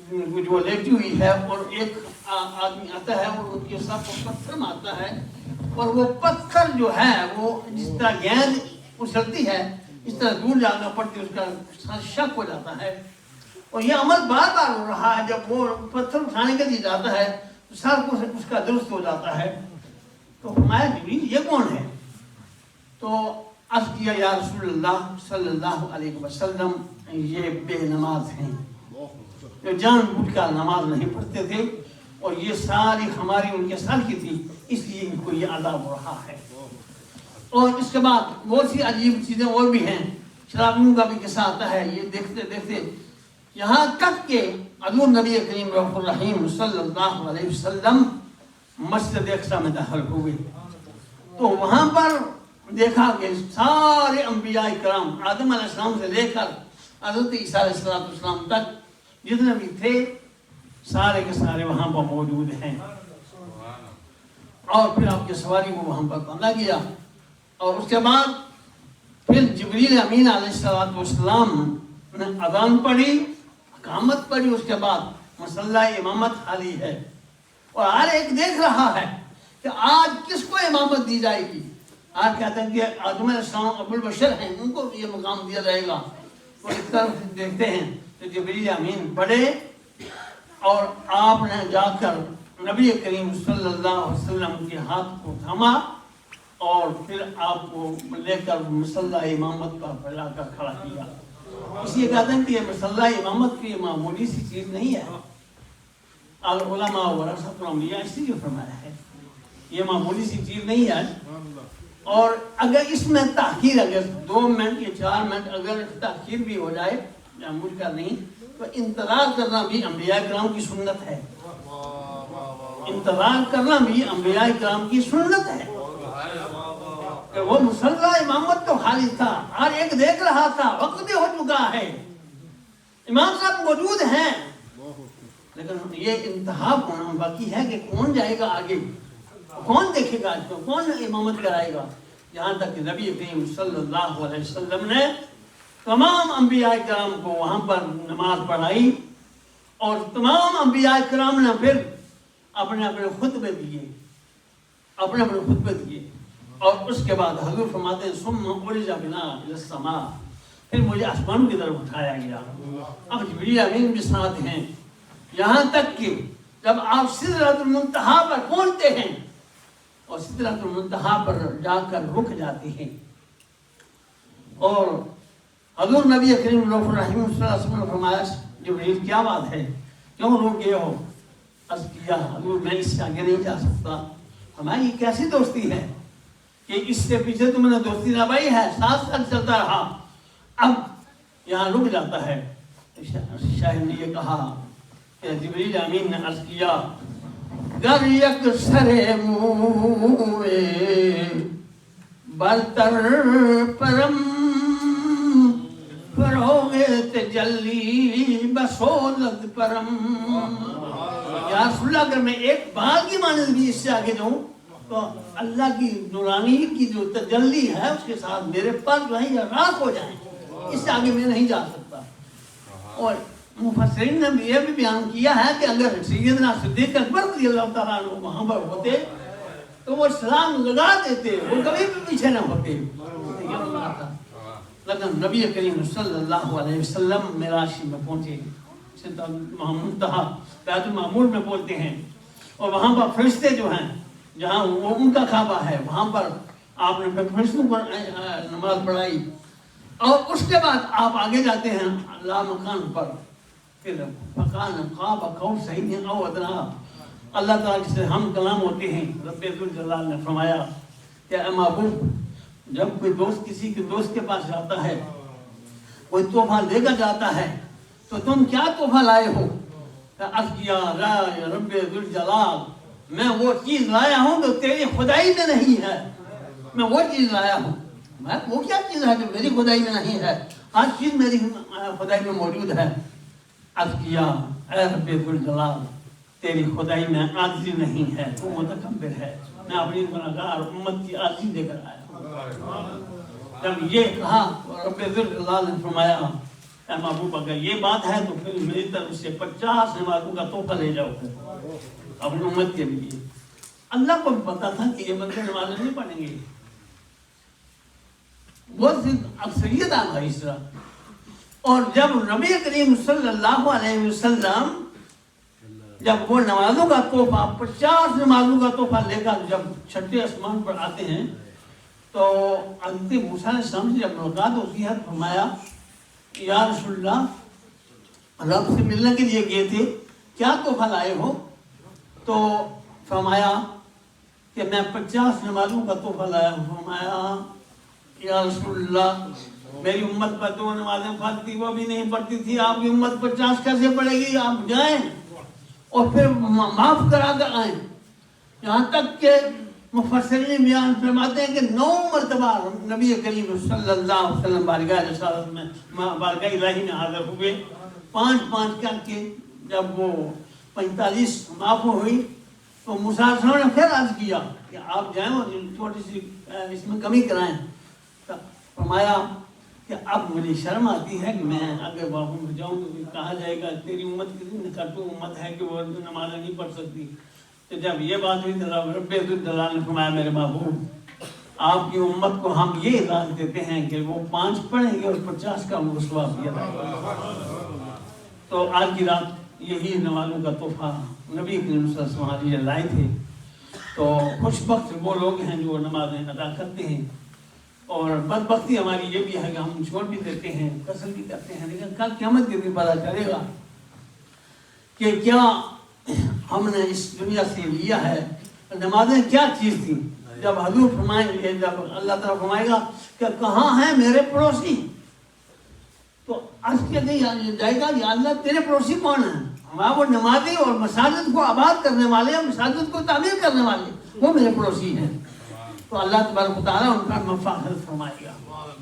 S6: جو لیٹی ہوئی ہے اور ایک آدمی آتا ہے اور ان کے ساتھ پتھر مارتا ہے، اور وہ پتھر جو ہے وہ جس طرح گیند اچھلتی ہے اس طرح دور جانا پڑتی ہے، اس کا شک ہو جاتا ہے. اور یہ عمل بار بار ہو رہا ہے. جب وہ پتھر اٹھانے کے لیے جاتا ہے تو سر کو اس کا درست ہو جاتا ہے. تو فرمایا جبریل یہ کون ہے؟ تو عرض کیا یا رسول اللہ صلی اللہ علیہ وسلم یہ بے نماز ہیں جو جان بوجھ کر نماز نہیں پڑھتے تھے، اور یہ ساری ہماری ان کے سال کی تھی، اس لیے ان کو یہ عذاب ہو رہا ہے. اور اس کے بعد بہت سی عجیب چیزیں اور بھی ہیں. شرابیوں کا بھی قصہ آتا ہے. یہ دیکھتے دیکھتے یہاں تک کہ حضور نبی کریم رؤوف الرحیم صلی اللہ علیہ وسلم مسجد اقصی میں داخل ہوئے تو وہاں پر دیکھا کہ سارے انبیاء کرام آدم علیہ السلام سے لے کر حضرت عیسیٰ علیہ السلام تک جتنے بھی تھے سارے کے سارے وہاں پر موجود ہیں. اور پھر آپ کی سواری کو وہاں پر باندھا گیا. اور اس کے بعد پھر جبریل امین علیہ السلام نے اذان پڑھی، اقامت پڑھی. اس کے بعد مصلی امامت حالی ہے اور ہر ایک دیکھ رہا ہے کہ آج کس کو امامت دی جائے گی. آج کہتے ہیں کہ آدم علیہ السلام ابو البشر ہیں، ان کو یہ مقام دیا جائے گا. تو اس طرف دیکھتے ہیں تو جبریل امین پڑھے اور آپ نے جا کر نبی کریم صلی اللہ علیہ وسلم کے ہاتھ کو تھاما اور پھر آپ کو لے کر مصلی امامت پر پھیلا کر کھڑا کیا. اس لیے کہتے ہیں کہ یہ مصلی امامت کی معمولی سی چیز نہیں ہے. العلماء ورثۃ الانبیاء اس لیے فرمایا ہے یہ معمولی سی چیز نہیں ہے. اور اگر اس میں تاخیر اگر 2 منٹ یا 4 منٹ اگر تاخیر بھی ہو جائے جانبوجھ کر نہیں تو انتظار کرنا بھی انبیاء کرام کی سنت ہے. انتظار کرنا بھی انبیاء کرام کی سنت ہے. کہ وہ مصلی امامت تو خالی تھا، ہر ایک دیکھ رہا تھا، وقت بھی ہو چکا ہے، امام صاحب موجود ہیں، لیکن یہ انتہا ہونا باقی ہے کہ کون جائے گا آگے، کون دیکھے گا اس کو، کون امامت کرائے گا. یہاں تک کہ نبی کریم صلی اللہ علیہ وسلم نے تمام انبیاء کرام کو وہاں پر نماز پڑھائی اور تمام انبیاء کرام نے پھر اپنے اپنے خطبے دیے، اور اس کے بعد حضور فرماتے ہیں ثم عرج بنا الی السماء، پھر مجھے آسمانوں کی طرف اٹھایا گیا۔ اب جبریل امین بھی ساتھ ہیں، یہاں تک کہ جب آپ سدرۃ المنتہا پر پہنچتے ہیں اور سدرۃ المنتہا پر جا کر رک جاتے ہیں، اور حضور نبی کریم رسول اللہ صلی اللہ علیہ وسلم نے فرمایا جبریل کیا بات ہے، کیوں رک گئے ہو؟ عرض کیا حضور میں اس سے آگے نہیں جا سکتا۔ ہماری یہ کیسی دوستی ہے کہ اس سے پیچھے تم نے دوستی نبھائی ہے، 7 سال چلتا رہا، اب یہاں رک جاتا ہے۔ شاہد نے یہ کہا کہ جبریل امین نے عرض کیا گر یک سر موئے برتر پرم فروغ تجلی بسولت پرم۔ یا رسول اللہ اگر میں ایک بال کی مانند بھی اس سے آگے جاؤں تو اللہ کی نورانی کی جو تجلی ہے اس کے ساتھ میرے پر جو ہے یہ راک ہو جائیں، اس سے آگے میں نہیں جا سکتا۔ اور مفسرین نے یہ بھی بیان کیا ہے کہ اگر سیدنا صدیق اکبر رضی اللہ تعالیٰ عنہ وہاں پر ہوتے تو وہ سلام لگا دیتے، وہ کبھی بھی پیچھے نہ ہوتے۔ لیکن نبی کریم صلی اللہ علیہ وسلم معراج میں پہنچے، منتہا بیت المعمور میں بولتے ہیں، اور وہاں پر فرشتے جو ہیں جہاں وہ ان کا کعبہ ہے وہاں پر آپ نے فرشتوں پر نماز پڑھائی، اور اس کے بعد آپ آگے جاتے ہیں اللہ مکان پر، پھر مکان قاب قوسین او ادنی، اللہ تعالیٰ سے ہم کلام ہوتے ہیں۔ رب ذوالجلال نے فرمایا کہ اے محبوب جب کوئی دوست کسی کے دوست کے پاس جاتا ہے، کوئی تحفہ لے کر جاتا ہے تو تم کیا تحفہ لائے ہو؟ عرض کیا لا یا رب ذوالجلال میں وہ چیز لایا ہوں جو تیری خدائی میں نہیں ہے، میں وہ چیز لایا ہوں۔ میں وہ کیا چیز ہے جو میری خدائی میں نہیں ہے؟ ہر چیز میری خدائی میں موجود ہے۔ عرض کیا اے رب ذوالجلال تیری خدائی میں عاجزی نہیں ہے، تو متکبر ہے، میں اپنی گناہگار امت کی عاجزی لے کر آیا۔ جب یہ کہا رب ذوالجلال نے فرمایا اے محبوب اگر یہ بات ہے تو پھر میری طرف سے 50 نمازوں کا تحفہ لے جاؤ اپنی امت کے لیے۔ اللہ کو پتا تھا کہ یہ بندے نمازیں نہیں پڑھیں گے، وہ اکثریت آ گئی اس طرح۔ اور جب نبی کریم صلی اللہ علیہ وسلم جب وہ نمازوں کا تحفہ 50 نمازوں کا تحفہ لے کر جب چھٹے آسمان پر آتے ہیں تو حضرت موسیٰ علیہ السلام سے جب ملاقات ہوتی ہے فرمایا یا رسول اللہ رب سے ملنے کے لیے گئے تھے، کیا تحفہ لائے ہو؟ تو فرمایا کہ میں 50 نمازوں کا تحفہ لایا ہوں۔ فرمایا یا رسول اللہ میری امت پر 2 نمازیں فرض تھی وہ بھی نہیں پڑھتی تھی، آپ کی امت 50 کیسے پڑھے گی؟ آپ جائیں اور پھر معاف کرا کر آئیں۔ یہاں تک کہ مفسرین بیان فرماتے ہیں کہ 9 مرتبہ نبی کریم صلی اللہ علیہ وسلم بارگاہ رسالت میں بارگاہ الہی میں حاضر ہوئے، 5 کر کے جب وہ 45 معاف ہوئی تو موسیٰ علیہ السلام نے پھر عرض کیا کہ آپ جائیں اور چھوٹی سی اس میں کمی کرائیں۔ فرمایا کہ اب مجھے شرم آتی ہے کہ میں اگر باہوں میں جاؤں تو کہا جائے گا تیری امت کتنی کٹو امت ہے کہ وہ نمازیں نہیں پڑھ سکتی۔ تو جب یہ بات ہوئی تو رب ذوالجلال نے فرمایا میرے محبوب آپ کی امت کو ہم یہ اعلان دیتے ہیں کہ وہ 5 پڑھیں گے اور 50 کا وہ ثواب بھی ادا کریں گے۔ تو آج کی رات یہی نمازوں کا تحفہ نبی کریم صلی اللہ علیہ وسلم لائے تھے۔ تو خوش بخت وہ لوگ ہیں جو نمازیں ادا کرتے ہیں، اور بدبختی ہماری یہ بھی ہے کہ ہم چھوڑ بھی دیتے ہیں، کسل بھی کرتے ہیں، لیکن کل قیامت کے دن پتہ چلے گا کہ کیا ہم نے اس دنیا سے لیا ہے، نمازیں کیا چیز تھی۔ جب حضور فرمائیں گے، جب اللہ تعالیٰ فرمائے گا کہ کہاں ہیں میرے پڑوسی، تو عرض کیا جائے گا یا اللہ تیرے پڑوسی کون ہیں؟ ہمارا وہ نمازی اور مساجد کو آباد کرنے والے، مساجد کو تعمیر کرنے والے، وہ میرے پڑوسی ہیں۔ تو اللہ تبارک و تعالیٰ ان کا مفاخرت فرمائے گا۔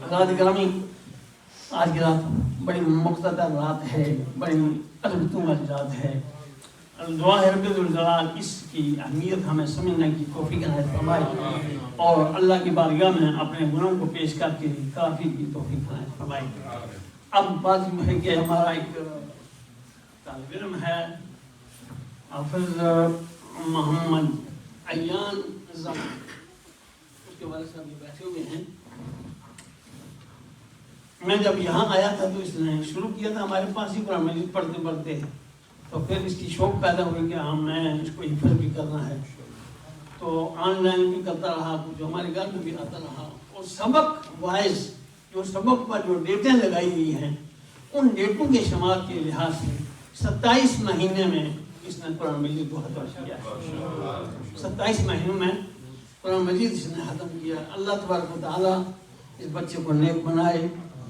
S6: حضرات گرامی آج کی رات بڑی مقتدر رات ہے، بڑی قدرتوں رات ہے۔ دعا ہے رب ذوالجلال اس کی اہمیت ہمیں سمجھنے کی توفیق عنایت فرمائے، اور اللہ کی بارگاہ میں اپنے گناہوں کو پیش کر کے کافی کی توفیق عنایت فرمائے۔ اب بات یہ ہے کہ ہمارا ایک طالب علم ہے حافظ محمد ایان زمان، اس کے والد صاحب یہ بیٹھے ہوئے ہیں. میں جب یہاں آیا تھا تو اس نے شروع کیا تھا ہمارے پاس ہی قرآن مجید پڑھتے پڑھتے، تو پھر اس کی شوق پیدا ہوئی کہ ہاں میں اس کو حفظ بھی کرنا ہے، تو آن لائن بھی کرتا رہا، جو ہمارے گھر میں بھی آتا رہا. اور سبق وائز جو سبق پر جو ڈیٹیں لگائی ہوئی ہیں ان ڈیٹوں کے شمار کے لحاظ سے 27 مہینے میں اس نے قرآن مجید کو ختم کیا. 27 مہینوں میں قرآن مجید اس نے ختم کیا. اللہ تبارک و تعالیٰ اس بچے کو نیک بنائے،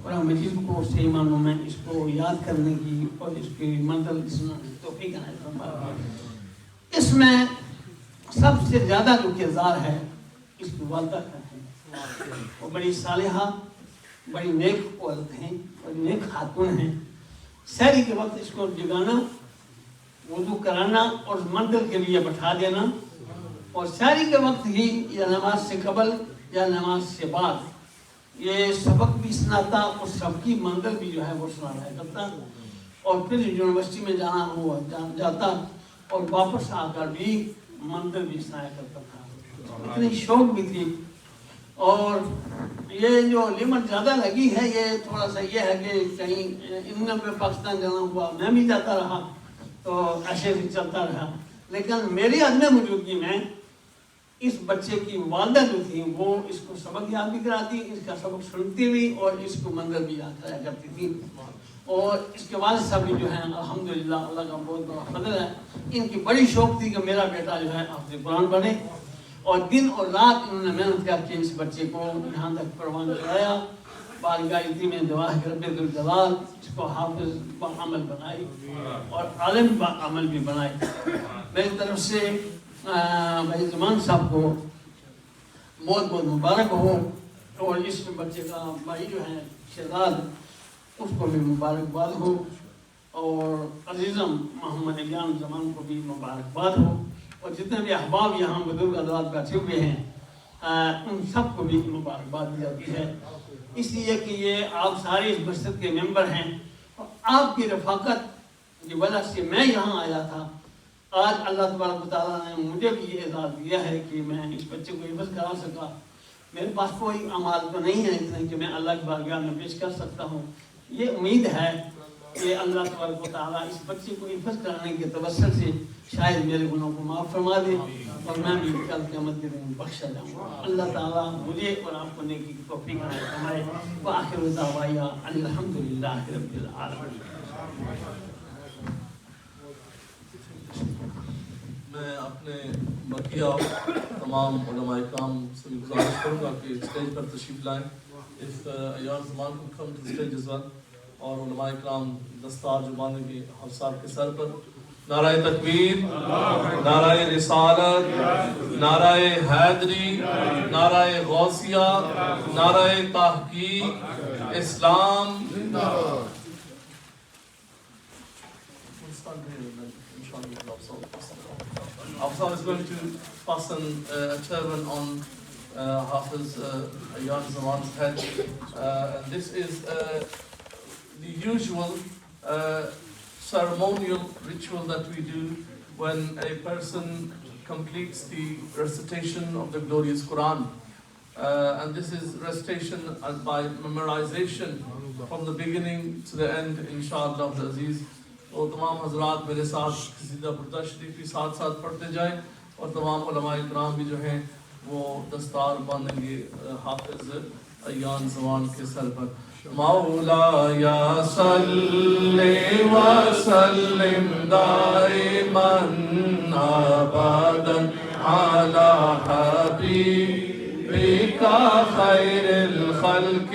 S6: قرآن مجید کو صحیح معنوں میں اس کو یاد کرنے کی اور اس کی منزل اس میں توفیق عنایت فرمائے. اس میں سب سے زیادہ جو کردار ہے اس کی والدہ کا ہے. وہ بڑی صالحہ، بڑی نیک عورت ہیں، بڑی نیک خاتون ہیں. سحری کے وقت اس کو جگانا، وضو کرانا اور منزل کے لیے بٹھا دینا، اور سحری کے وقت ہی یا نماز سے قبل یا نماز سے بعد یہ سبق بھی سناتا اور سب کی منزل بھی جو ہے وہ سنایا کرتا. اور پھر یونیورسٹی میں جانا ہوا جاتا اور واپس آ کر بھی منزل بھی سنایا کرتا تھا. اتنی شوق بھی تھی. اور یہ جو لمٹ زیادہ لگی ہے یہ تھوڑا سا یہ ہے کہ کہیں ان میں پاکستان جانا ہوا میں بھی جاتا رہا تو ایسے بھی چلتا رہا. لیکن میری عدم موجودگی میں اس بچے کی والدہ جو تھی وہ اس کو سبق یاد بھی کراتی، اس کا سبق سنتی بھی اور اس کو منظر بھی یاد کرایا کرتی تھی. اور اس کے والد صاحب بھی جو ہیں الحمدللہ اللہ کا بہت بڑا فضل ہے، ان کی بڑی شوق تھی کہ میرا بیٹا جو ہے حافظ قرآن بنے، اور دن اور رات انہوں نے محنت کر کے اس بچے کو یہاں تک پروان چڑھایا. بارگاہ میں دعا ہے کہ رب ذوالجلال اس کو حافظ با عمل بنائی اور عالم با عمل بھی بنائی. میری طرف سے بھائی زمان صاحب کو بہت بہت مبارک ہو، اور اس بچے کا بھائی جو ہے شہزاد اس کو بھی مبارکباد ہو، اور عزیزم محمد ایان زمان کو بھی مبارکباد ہو، اور جتنے بھی احباب یہاں بزرگ حضرات بیٹھے ہوئے ہیں ان سب کو بھی مبارکباد دی جاتی ہے. اس لیے کہ یہ آپ سارے اس مسجد کے ممبر ہیں، اور آپ کی رفاقت کی وجہ سے میں یہاں آیا تھا. آج اللہ تبارک و تعالیٰ نے مجھے بھی یہ اعزاز دیا ہے کہ میں اس بچے کو حفظ کرا سکا. میرے پاس کوئی اعمال تو نہیں ہے اتنے کہ میں اللہ کی بارگاہ میں پیش کر سکتا ہوں. یہ امید ہے کہ اللہ تبارک و تعالیٰ اس بچے کو حفظ کرانے کے توسل سے شاید میرے گناہوں کو معاف فرما دے اور میں بھی کل قیامت کے دن بخشا جاؤں. اللہ تعالیٰ مجھے اور آپ کو نیکی کی توفیق عنایت فرمائے. وآخر دعوانا الحمدللہ رب العالمین.
S3: میں اپنے بقیہ تمام علماء کرام سے گزارش کروں گا کہ اسٹیج پر تشریف لائیں. اس ایان زمان کو come two stage is one, اور علماء کرام دستار جو باندھیں گے حافظ صاحب کے سر پر. نعرہ تکبیر، نعرہ رسالت، نعرہ حیدری، نعرہ غوثیہ، نعرہ تحقیق، اسلام. Afzal is going to fasten a turban on Hafiz Ayyan Zaman's head. And this is the usual ceremonial ritual that we do when a person completes the recitation of the glorious Quran. And this is recitation by memorization from the beginning to the end, inshallah of the Aziz. اور تمام حضرات میرے ساتھ قصیدہ بردہ شریف بھی ساتھ ساتھ پڑھتے جائیں، اور تمام علماء کرام بھی جو ہیں وہ دستار باندھیں گے حافظ ایان زمان کے سر پر. مولایا صلی وسلم دائما ابدا علی حبیبک خیر الخلق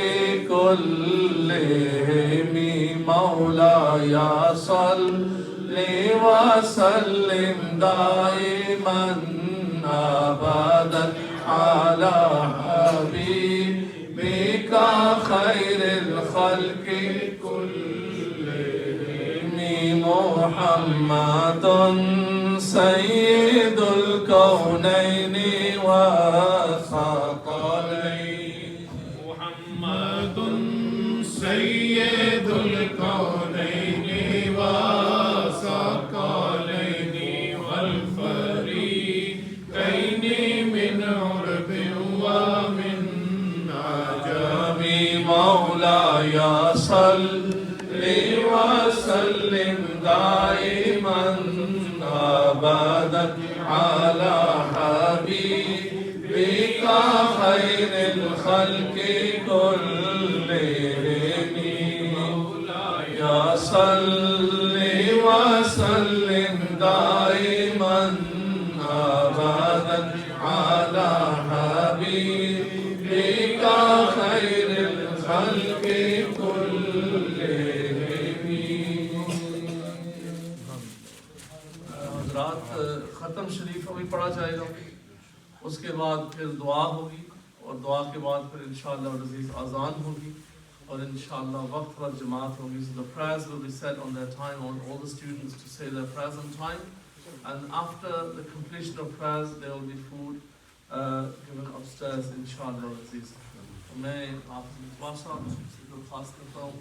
S3: کلہم. مولایا صلی وسلم دائما ابدا علی حبیبک خیر الخلق کلہم. محمد سید الکونین والثقلین. محمد سید الکونین والثقلین.
S2: عرب ومن عجم
S4: مولاي صل وسلم دائما أبدا على حبيبك خير الخلق كلهم مولاي صل وسلم دائما أبدا على حبيبك خير الخلق حضرات ختم شریف ابھی پڑھا جائے گا، اس کے بعد پھر دعا ہوگی، اور دعا کے بعد پھر انشاءاللہ العزیز اذان ہوگی، اور انشاءاللہ وقت پر جماعت ہوگی. So the prayers will be said on their time, on all the students to say their prayers on time, and after the completion of prayers there will be food given upstairs انشاءاللہ العزیز. میں آپ صاحب سے درخواست کرتا ہوں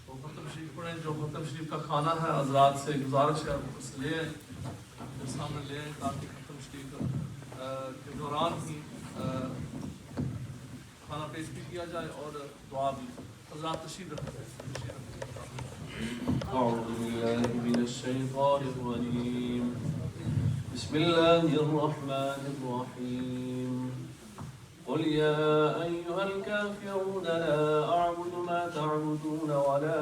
S4: وہ ختم شریف پڑھیں، جو ختم شریف کا کھانا ہے حضرات سے گزارش ہے اس لے سامنے لے تاکہ ختم شریف کے دوران ہی کھانا پیش بھی کیا جائے اور دعا بھی. حضرات تشریف رکھیں. اعوذ باللہ من الشیطان الرجیم بسم اللہ الرحمن الرحیم قل يا أيها الكافرون لا أعبد ما تعبدون ولا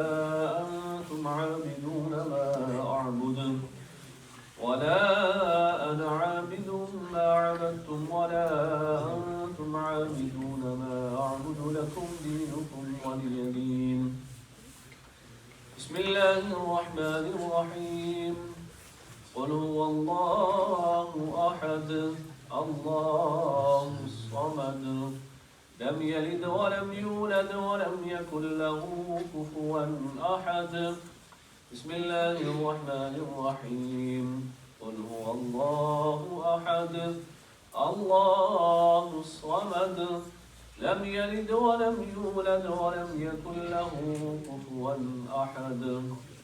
S4: أنتم عابدون ما أعبد ولا أنا عابد ما عبدتم ولا أنتم عابدون ما أعبد لكم دينكم ولي دين. بسم الله الرحمن الرحيم قل هو الله أحد الله الصمد لم يلد ولم يولد ولم يكن له كفوا أحد. بسم الله الرحمن الرحيم قل هو الله أحد الله الصمد لم يلد ولم يولد ولم يكن له كفوا أحد.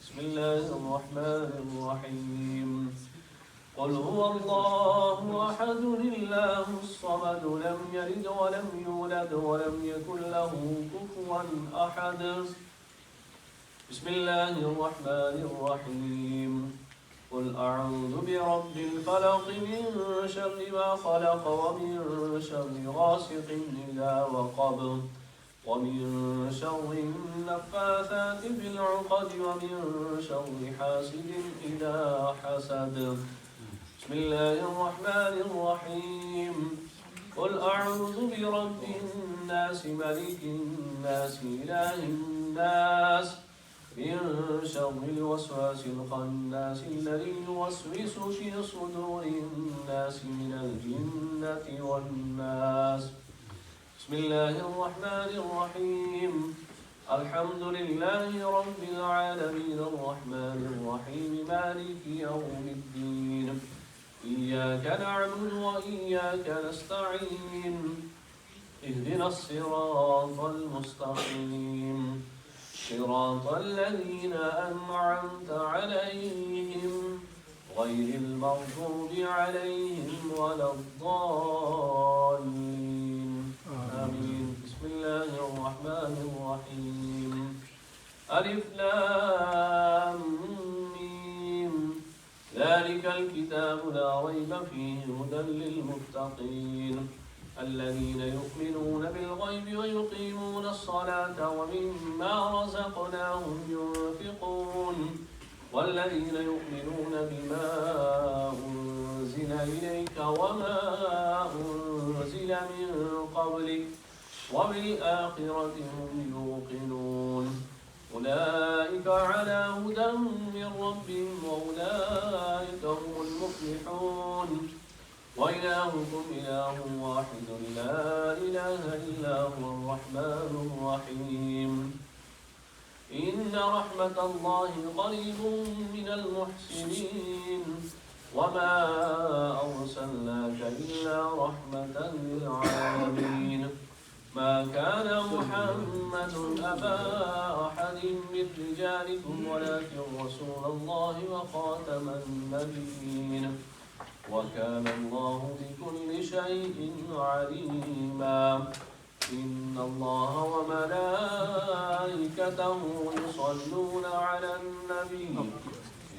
S4: بسم الله الرحمن الرحيم قل هو الله أحد الله الصمد لم يلد ولم يولد ولم يكن له كفوا أحد. بسم الله الرحمن الرحيم قل أعوذ برب الفلق من شر ما خلق ومن شر غاسق إذا وقب ومن شر النفاثات في العقد ومن شر حاسد إذا حسد. بسم الله الرحمن الرحيم قل أعوذ برب الناس ملك الناس إله الناس من شر الوسواس الخناس الذي يوسوس في صدور الناس من الجنة والناس. بسم الله الرحمن الرحيم الحمد لله رب العالمين الرحمن الرحيم مالك يوم الدين إياك نعبد وإياك نستعين اهدنا الصراط المستقيم صراط الذين أنعمت عليهم غير المغضوب عليهم ولا الضالين آمين. بسم الله الرحمن الرحيم ألف لام ميم ذلك الكتاب لا ريب فيه هدى للمتقين الذين يؤمنون بالغيب ويقيمون الصلاة ومما رزقناهم ينفقون والذين يؤمنون بما أنزل إليك وما أنزل من قبلك وبالآخرة هم يوقنون أولئك على هدى من ربهم وأولئك هم المفلحون. وإلهكم إله واحد لا إله إلا هو الرحمن الرحيم إن رحمة الله قريب من المحسنين وما أرسلناك إلا رحمة للعالمين. ما كان محمد أبا أحد من رجالكم ولكن رسول الله وخاتم النبيين وكان الله بكل شيء عليما إن الله وملائكته يصلون على النبي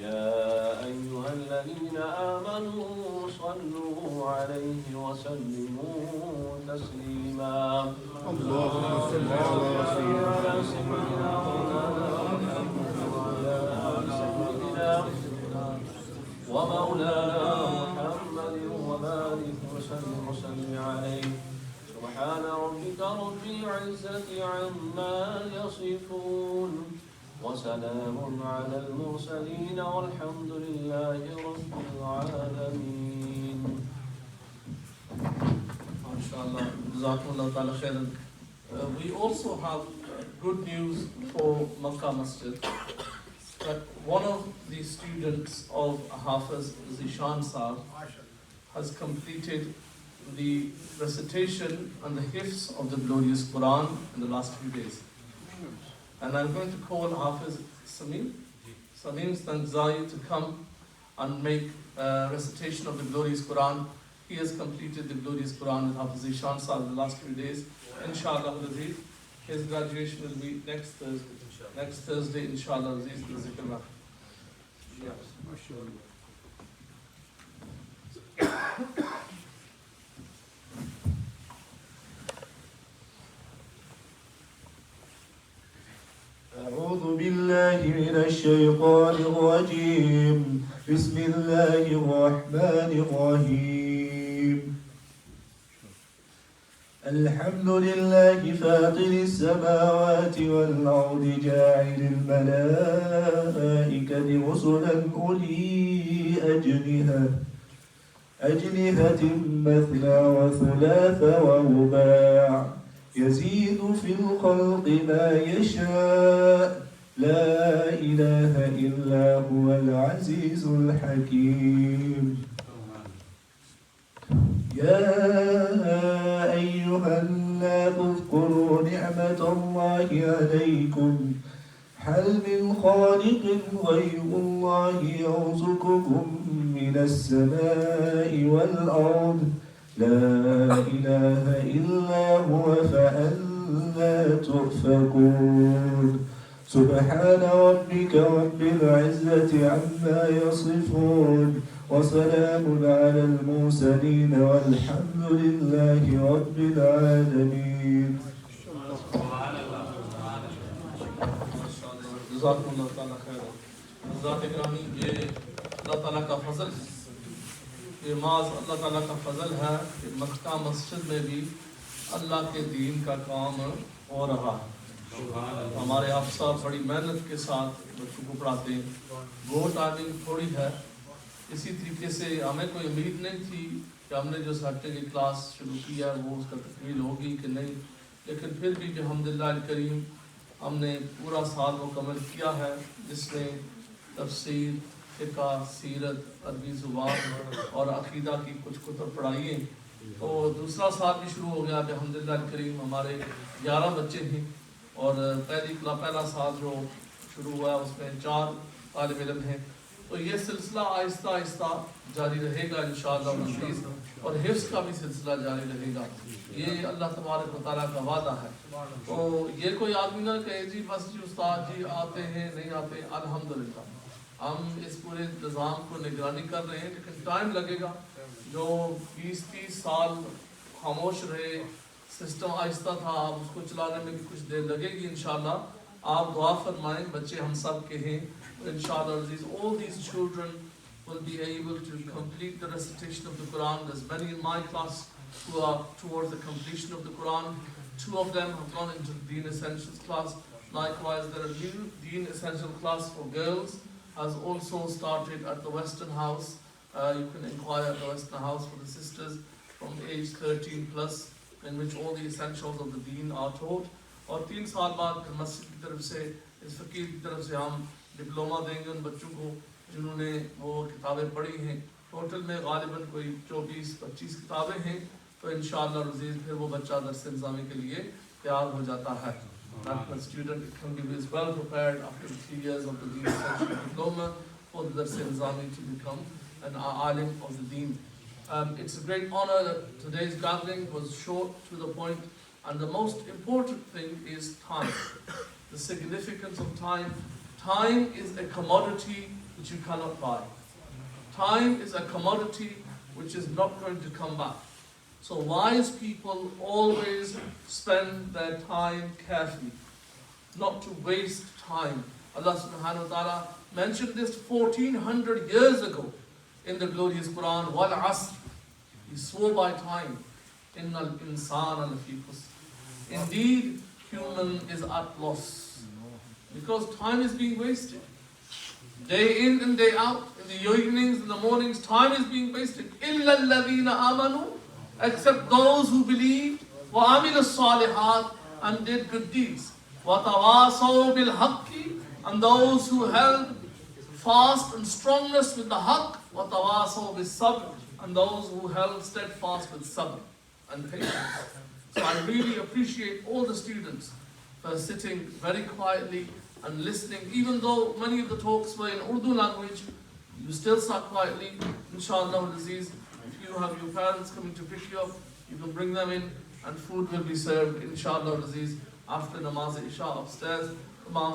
S4: يا أيها الذين آمنوا صلوا عليه وسلموا تسليما
S2: اللهم صل على سيدنا
S4: ومولانا محمد وبارك وسلم عليه سبحان ربك رب العزة عما يصفون وسلام على المرسلين والحمد لله رب العالمين.
S3: MashaAllah, Jazakumullah ta'ala khairan. We also have good news for Makkah Masjid. That one of the students of Hafiz Zishan Saab has completed the recitation and the hifz of the glorious Quran in the last few days. And I'm going to call Hafiz Sameem Stanzai to come and make recitation of the glorious Quran. He has completed the glorious Quran with Hafiz Zishan Saab in the last few days. Inshallah, his graduation will be next Thursday. Next Thursday, inshallah,
S2: أعوذ بالله من الشيطان الرجيم بسم الله الرحمن الرحيم الحمد لله فاطر السماوات والأرض جاعل الملائكة رسلا أولي أجنحة مثنى وثلاث ورباع يزيد في الخلق ما يشاء لا إله إلا هو العزيز الحكيم يا أيها الناس اذكروا نعمة الله عليكم هل من خالق غير الله يرزقكم من السماء والأرض لا إله إلا هو فأنى تؤفكون سبحان ربك رب العزة عما يصفون وسلام على المرسلين والحمد لله رب العالمين.
S3: جزاکاللہ تعالیٰ خیر. ذات گرامی یہ اللہ تعالیٰ کا فضل ہے، یہ معاذ اللہ تعالیٰ کا فضل ہے کہ مکہ مسجد میں بھی اللہ کے دین کا کام ہو رہا ہے. ہمارے افسر بڑی محنت کے ساتھ بچوں کو پڑھاتے ہیں. وہ ٹائمنگ تھوڑی ہے، اسی طریقے سے ہمیں کوئی امید نہیں تھی کہ ہم نے جو سیٹرڈے کی کلاس شروع کی ہے وہ اس کا تکمیل ہوگی کہ نہیں، لیکن پھر بھی الحمدللہ الکریم ہم نے پورا سال مکمل کیا ہے، جس میں تفسیر، فقہ، سیرت، عربی زبان اور عقیدہ کی کچھ کتب پڑھائی ہیں. تو دوسرا سال بھی شروع ہو گیا الحمدللہ الکریم. ہمارے 11 بچے ہیں اور پہلا سال جو شروع ہوا ہے اس میں 4 طالب علم ہیں. تو یہ سلسلہ آہستہ آہستہ جاری رہے گا انشاءاللہ العزیز، اور حفظ کا بھی سلسلہ جاری رہے گا. یہ اللہ تبارک و تعالیٰ کا وعدہ ہے. تو یہ کوئی آدمی نہ کہے جی بس جی استاد جی آتے ہیں نہیں آتے. الحمدللہ ہم اس پورے نظام کو نگرانی کر رہے ہیں، لیکن ٹائم لگے گا. جو 20-30 سال خاموش رہے، سسٹم آہستہ تھا، آپ اس کو چلانے میں بھی کچھ دیر لگے گی انشاءاللہ. آپ دعا فرمائیں، بچے ہم سب کے ہیں inshallah aziz. All these children will be able to complete the recitation of the Quran. There's many in my class who are towards the completion of the Quran. 2 of them have gone into the Deen Essentials class. Likewise, there are new Deen Essential class for girls has also started at the Western House. You can inquire at the Western House for the sisters from age 13 plus, in which all the essentials of the Deen are taught. اور 3 سال بعد پھر مسجد کی طرف سے، اس فقیر کی طرف سے ہم ڈپلوما دیں گے ان بچوں کو جنہوں نے وہ کتابیں پڑھی ہیں. ٹوٹل میں غالباً کوئی 24-25 کتابیں ہیں. تو انشاءاللہ العزیز پھر وہ بچہ درس نظامی کے لیے تیار ہو جاتا ہے. That the student can be well prepared after 3 years of the Deen Essential diploma for the Dars Nizami to become and our alim of the deen. It's a great honor that today's gathering was short, to the point, and the most important thing is time. The significance of time. Time is a commodity which you cannot buy. Time is a commodity which is not going to come back. So wise people always spend their time carefully, not to waste time. Allah subhanahu wa ta'ala mentioned this 1400 years ago in the glorious Quran. Wal asr. He swore by time. Innal insana lafi khusr. Indeed, human is at loss. Because time is being wasted. Day in and day out, in the evenings, in the mornings, time is being wasted. إِلَّا الَّذِينَ آمَنُوا, except those who believed, وَعَمِلُوا الصَّالِحَاتِ, and did good deeds. وَتَوَاصَوْا بِالْحَقِّ, and those who held fast and strongness with the haqq. وَتَوَاصَوْا بِالصَّبْرِ, and those who held steadfast with sabr and patience. So I really appreciate all the students for sitting very quietly and listening. Even though many of the talks were in Urdu language, you still sat quietly. Inshallah Aziz, if you have your parents coming to pick you up, you can bring them in and food will be served, Inshallah Aziz, after namaz isha upstairs. Tamam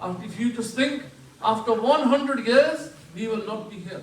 S3: And if you just think, after 100 years we will not be here.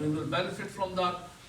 S3: We will benefit from that.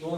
S3: 2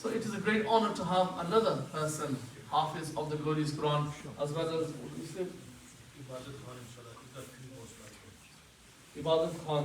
S3: So it is a great honor to have another person, Hafiz of the glorious Quran, as well as Ibadat Khan.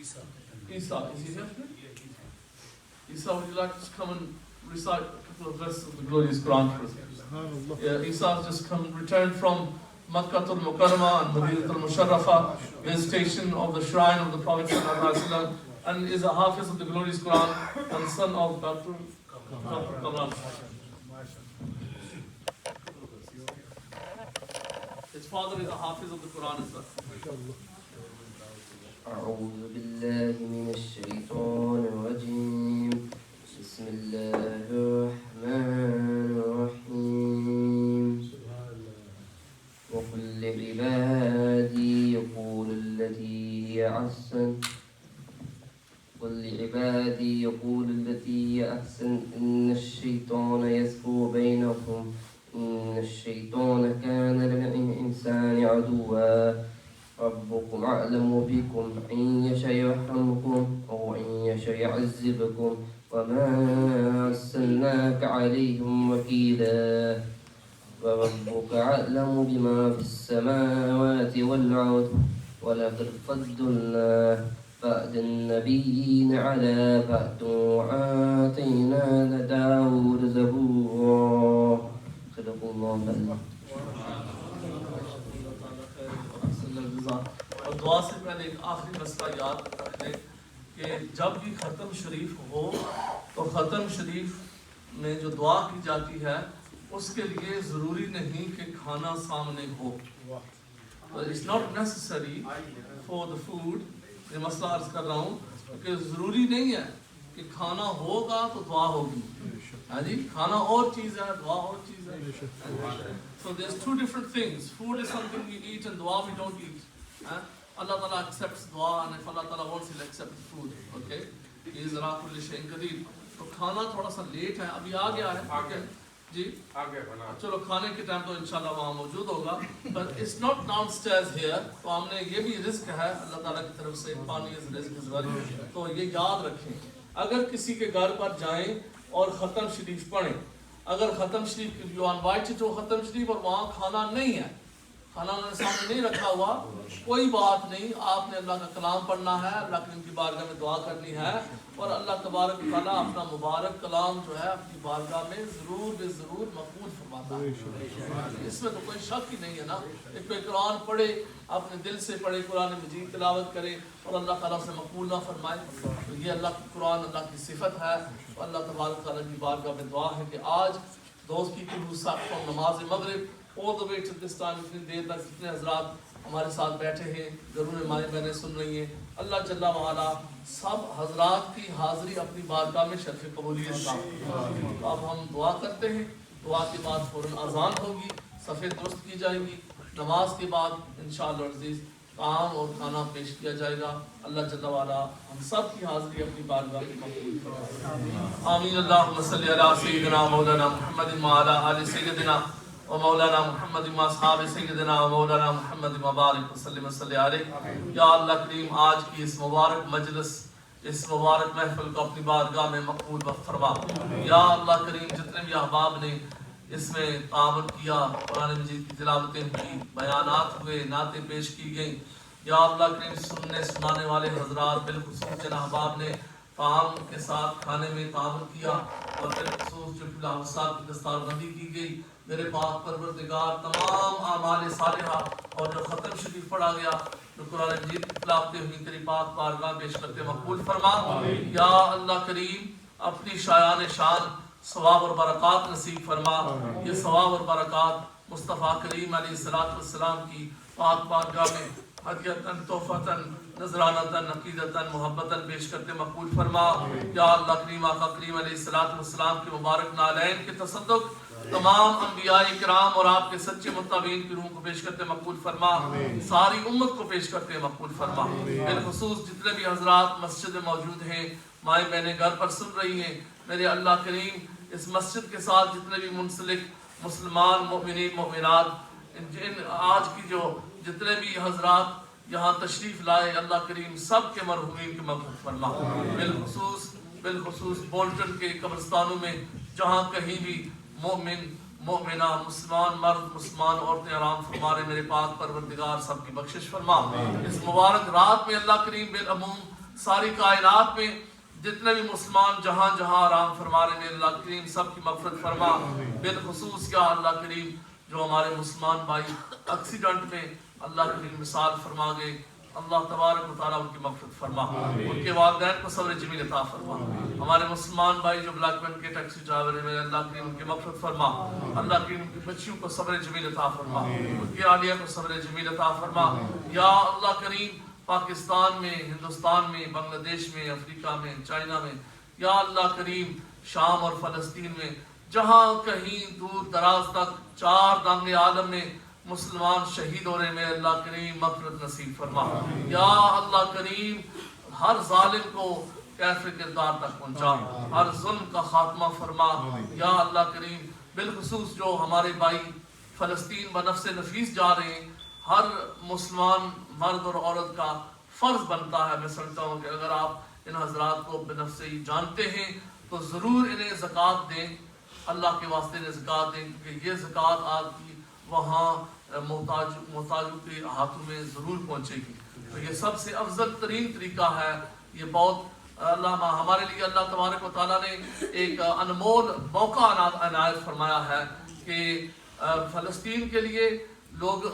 S3: Isa. Is he here? Isa, would you like to come and recite a couple of verses of the glorious Quran for us? Yeah, Isa has just returned from Makkah al-Mukarramah and Madinah al-Musharrafah, visitation of the shrine of the Prophet ﷺ, and is a Hafiz of the glorious Quran and son of Dr. Kamran. His father is a Hafiz of the Quran as well.
S7: أعوذ بالله من الشيطان الرجيم. بسم الله الرحمن الرحيم. وقل لعبادي يقول التي هي أحسن. قل لعبادي يقول التي هي أحسن إن الشيطان يسكو بينكم إن الشيطان كان للإنسان عدوا ربكم أعلم بكم إن يشاء يرحمكم أو إن يشاء يعذبكم وما أرسلناك عليهم وكيلا وربك أعلم بما في السماوات والأرض ولقد فضلنا بعد النبيين على بعد وآتينا داود زبورا صدق الله العظيم.
S3: اور دعا سے پہلے ایک آخری مسئلہ یاد رکھ لیں کہ جب بھی ختم شریف ہو تو ختم شریف میں جو دعا کی جاتی ہے اس کے لیے ضروری نہیں کہ کھانا سامنے ہو. It's not necessary for the food. یہ مسئلہ عرض کر رہا ہوں کہ ضروری نہیں ہے کہ کھانا ہوگا تو دعا ہوگی. ہاں جی, کھانا اور چیز ہے, دعا اور چیز ہے. So there's two different things. Food is something we eat and dua we don't eat. Allah Ta'ala accepts dua, and if Allah Ta'ala wants, He'll accept food. Okay? He is ala kulli shay'in qadir. تو کھانا تھوڑا سا لیٹ ہے، ابھی آ گیا ہے جی، چلو کھانے کے ٹائم تو انشاءاللہ وہاں موجود ہوگا، but it's not downstairs here. تو ہم نے یہ بھی رزق ہے اللہ تعالیٰ کی طرف سے، پانی از رزق از ویل. تو یہ یاد رکھیں، اگر کسی کے گھر پر جائیں اور ختم شریف پڑھیں، اگر ختم شریف یو آر انوائٹڈ ٹو ختم شریف اور وہاں کھانا نہیں ہے، کھانا انہوں نے سامنے نہیں رکھا ہوا، کوئی بات نہیں، آپ نے اللہ کا کلام پڑھنا ہے، اللہ کی ان کی بارگاہ میں دعا کرنی ہے، اور اللہ تبارک و تعالیٰ اپنا مبارک کلام جو ہے اپنی بارگاہ میں ضرور بے ضرور مقبول فرماتا ہے. اس میں تو کوئی شک ہی نہیں ہے نا. ایک کوئی قرآن پڑھے، اپنے دل سے پڑھے، قرآن مجید تلاوت کرے اور اللہ تعالیٰ سے مقبول نہ فرمائے، تو یہ اللہ کی قرآن اللہ کی صفت ہے. اور اللہ تبارک و تعالیٰ کی بارگاہ میں دعا ہے کہ آج دوست کی نماز مغرب all the way to this time، اتنی دیر تک جتنے حضرات ہمارے ساتھ بیٹھے ہیں، ضرور مائیں بہنیں سن رہی ہیں، اللہ جل وعلا سب حضرات کی حاضری اپنی بارگاہ میں شرف قبولیت کا. اب ہم دعا کرتے ہیں، دعا کے بعد فوراً اذان ہوگی، صفیں درست کی جائیں گی، نماز کے بعد انشاءاللہ عزیز طعام اور کھانا پیش کیا جائے گا. اللہ جل وعلا ہم سب کی حاضری اپنی بارگاہ میں مقبول فرمائے. آمین. اللہم صلی علی سیدنا مولانا محمد وعلی آل سیدنا ومولانا محمد واصحاب سیدنا ومولانا محمد مبارک وسلم صلی علیہ. یا اللہ کریم آج کی اس مبارک مجلس، اس مبارک محفل کو اپنی بارگاہ میں مقبول فرما. یا اللہ کریم جتنے بھی احباب نے اس میں تعاون کیا، قرآن مجید کی تلاوتیں کی، بیانات ہوئے، نعتیں پیش کی گئیں، یا اللہ کریم سننے سنانے والے حضرات بالخصوص جن احباب نے طعام کے ساتھ کھانے میں تعاون کیا، اور بالخصوص جو فلاح صاحب کی دستار بندی کی گئی، میرے پاک پروردگار تمام اعمال صالحہ اور جو ختم شریف پڑھا گیا، جو قرآن مجید کی تلاوتیں ہوئی، تیری پاک بارگاہ پیش کرتے مقبول فرما. یا اللہ کریم اپنی شایان شان ثواب اور برکات نصیب فرما. یہ ثواب اور برکات مصطفیٰ کریم علیہ السلام کی پاک بارگاہ میں ہدیتاً، تحفتاً، نذرانتاً، عقیدتاً، محبتاً پیش کرتے مقبول فرما. یا اللہ کریم آقا کریم علیہ السلام کے مبارک نالین کے تصدق تمام انبیاء کرام اور آپ کے سچے متابعین کی روح کو پیش کرتے مقبول فرما. ساری امت کو پیش کرتے مقبول فرما. بالخصوص جتنے بھی حضرات مسجد میں موجود ہیں، مائیں بہنیں گھر پر سن رہی ہیں، میرے اللہ کریم اس مسجد کے ساتھ جتنے بھی منسلک مسلمان مومنین مومنات، آج کی جو جتنے بھی حضرات یہاں تشریف لائے، اللہ کریم سب کے مرحومین کی مغفرت فرما. بالخصوص بولٹن کے قبرستانوں میں جہاں کہیں بھی مومن مومنہ، مسلمان مرد، مسلمان عورتیں آرام فرما رہے، میرے پاک پروردگار سب کی بخشش فرما. اس مبارک رات میں اللہ کریم بالعموم ساری کائنات میں جتنے بھی مسلمان جہاں جہاں آرام فرما رہے، میرے اللہ کریم سب کی مغفرت فرما. بالخصوص کیا اللہ کریم جو ہمارے مسلمان بھائی ایکسیڈنٹ میں اللہ کریم مثال فرما گئے، اللہ تبارک و تعالیٰ ان کی مغفرت فرما، ان کے والدین کو صبر جمیل عطا فرما. ہمارے مسلمان بھائی جو بلیک بین کے ٹیکسی ڈرائیور ہیں، میرے اللہ کریم ان کی مغفرت فرما. اللہ کریم ان کی بچیوں کو صبر جمیل عطا فرما، ان کی عالیہ کو صبر جمیل عطا فرما. یا اللہ کریم پاکستان میں، ہندوستان میں، بنگلہ دیش میں، افریقہ میں، چائنا میں، یا اللہ کریم شام اور فلسطین میں، جہاں کہیں دور دراز تک چار دانگ عالم میں مسلمان شہید ہو رہے میں اللہ کریم مغفرت نصیب فرما. یا اللہ کریم ہر ظالم کو کیفر کردار تک پہنچا، ہر ظلم کا خاتمہ فرما. یا اللہ کریم بالخصوص جو ہمارے بھائی فلسطین بنفس نفیس جا رہے ہیں، ہر مسلمان مرد اور عورت کا فرض بنتا ہے، میں سمجھتا ہوں کہ اگر آپ ان حضرات کو بنفس ہی جانتے ہیں تو ضرور انہیں زکوٰۃ دیں، اللہ کے واسطے انہیں زکوٰۃ دیں، کیونکہ یہ زکوٰۃ آپ کی وہاں محتاجوں کے ہاتھوں میں ضرور پہنچے گی. تو یہ سب سے افضل ترین طریقہ ہے. یہ بہت اللہ ہمارے لیے اللہ تبارک و تعالیٰ نے ایک انمول موقع عنایت فرمایا ہے کہ فلسطین کے لیے لوگ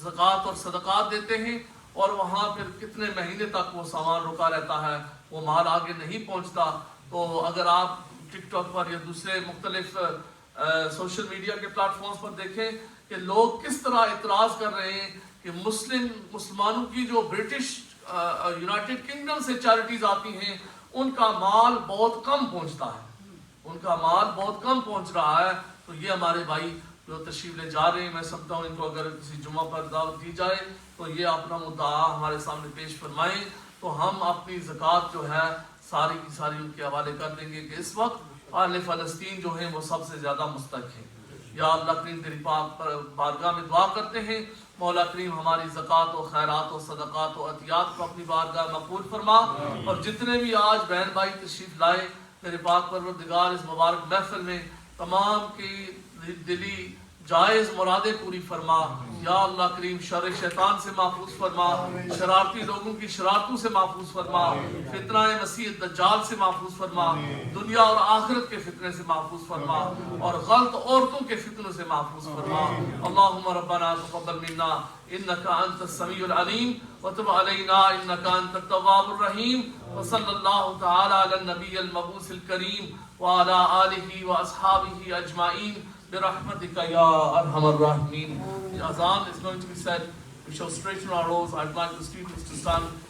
S3: زکوٰۃ اور صدقات دیتے ہیں، اور وہاں پھر کتنے مہینے تک وہ سامان رکا رہتا ہے، وہ مال آگے نہیں پہنچتا. تو اگر آپ ٹک ٹاک پر یا دوسرے مختلف سوشل میڈیا کے پلیٹ فارمز پر دیکھیں کہ لوگ کس طرح اعتراض کر رہے ہیں کہ مسلمانوں کی جو برٹش یونائٹڈ کنگڈم سے چیریٹیز آتی ہیں ان کا مال بہت کم پہنچتا ہے، ان کا مال بہت کم پہنچ رہا ہے. تو یہ ہمارے بھائی جو تشریف لے جا رہے ہیں، میں سمجھتا ہوں ان کو اگر کسی جمعہ پر دعوت دی جائے تو یہ اپنا مدعا ہمارے سامنے پیش فرمائیں، تو ہم اپنی زکوٰۃ جو ہے ساری کی ساری ان کے حوالے کر دیں گے کہ اس وقت اہل فلسطین جو ہیں وہ سب سے زیادہ مستحق ہیں۔ یا اللہ کریم تیری پاک بارگاہ میں دعا کرتے ہیں، مولا کریم ہماری زکوٰۃ و خیرات و صدقات و عطیات کو اپنی بارگاہ مقبول فرما، اور جتنے بھی آج بہن بھائی تشریف لائے تیرے پاک پروردگار اس مبارک محفل میں تمام کی دلی جائز مرادیں پوری فرما۔ یا اللہ کریم شر شیطان سے محفوظ فرما، شرارتی لوگوں کی شرارتوں سے محفوظ فرما، فتنہ مسیح دجال سے محفوظ فرما، دنیا اور آخرت کے فتنے سے محفوظ فرما، اور غلط عورتوں کے فتنوں سے محفوظ فرما۔ اللہم ربنا تقبل منا انک انت السمیع العلیم وتب علینا انک انت التواب الرحیم، وصلی اللہ تعالی علی النبی المبعوث الکریم وعلی آلہ واصحابہ اجمعین برحمتک یا ارحم الراحمین۔ The azan is going to be said. We shall straighten our rows. I'd like the students to stand.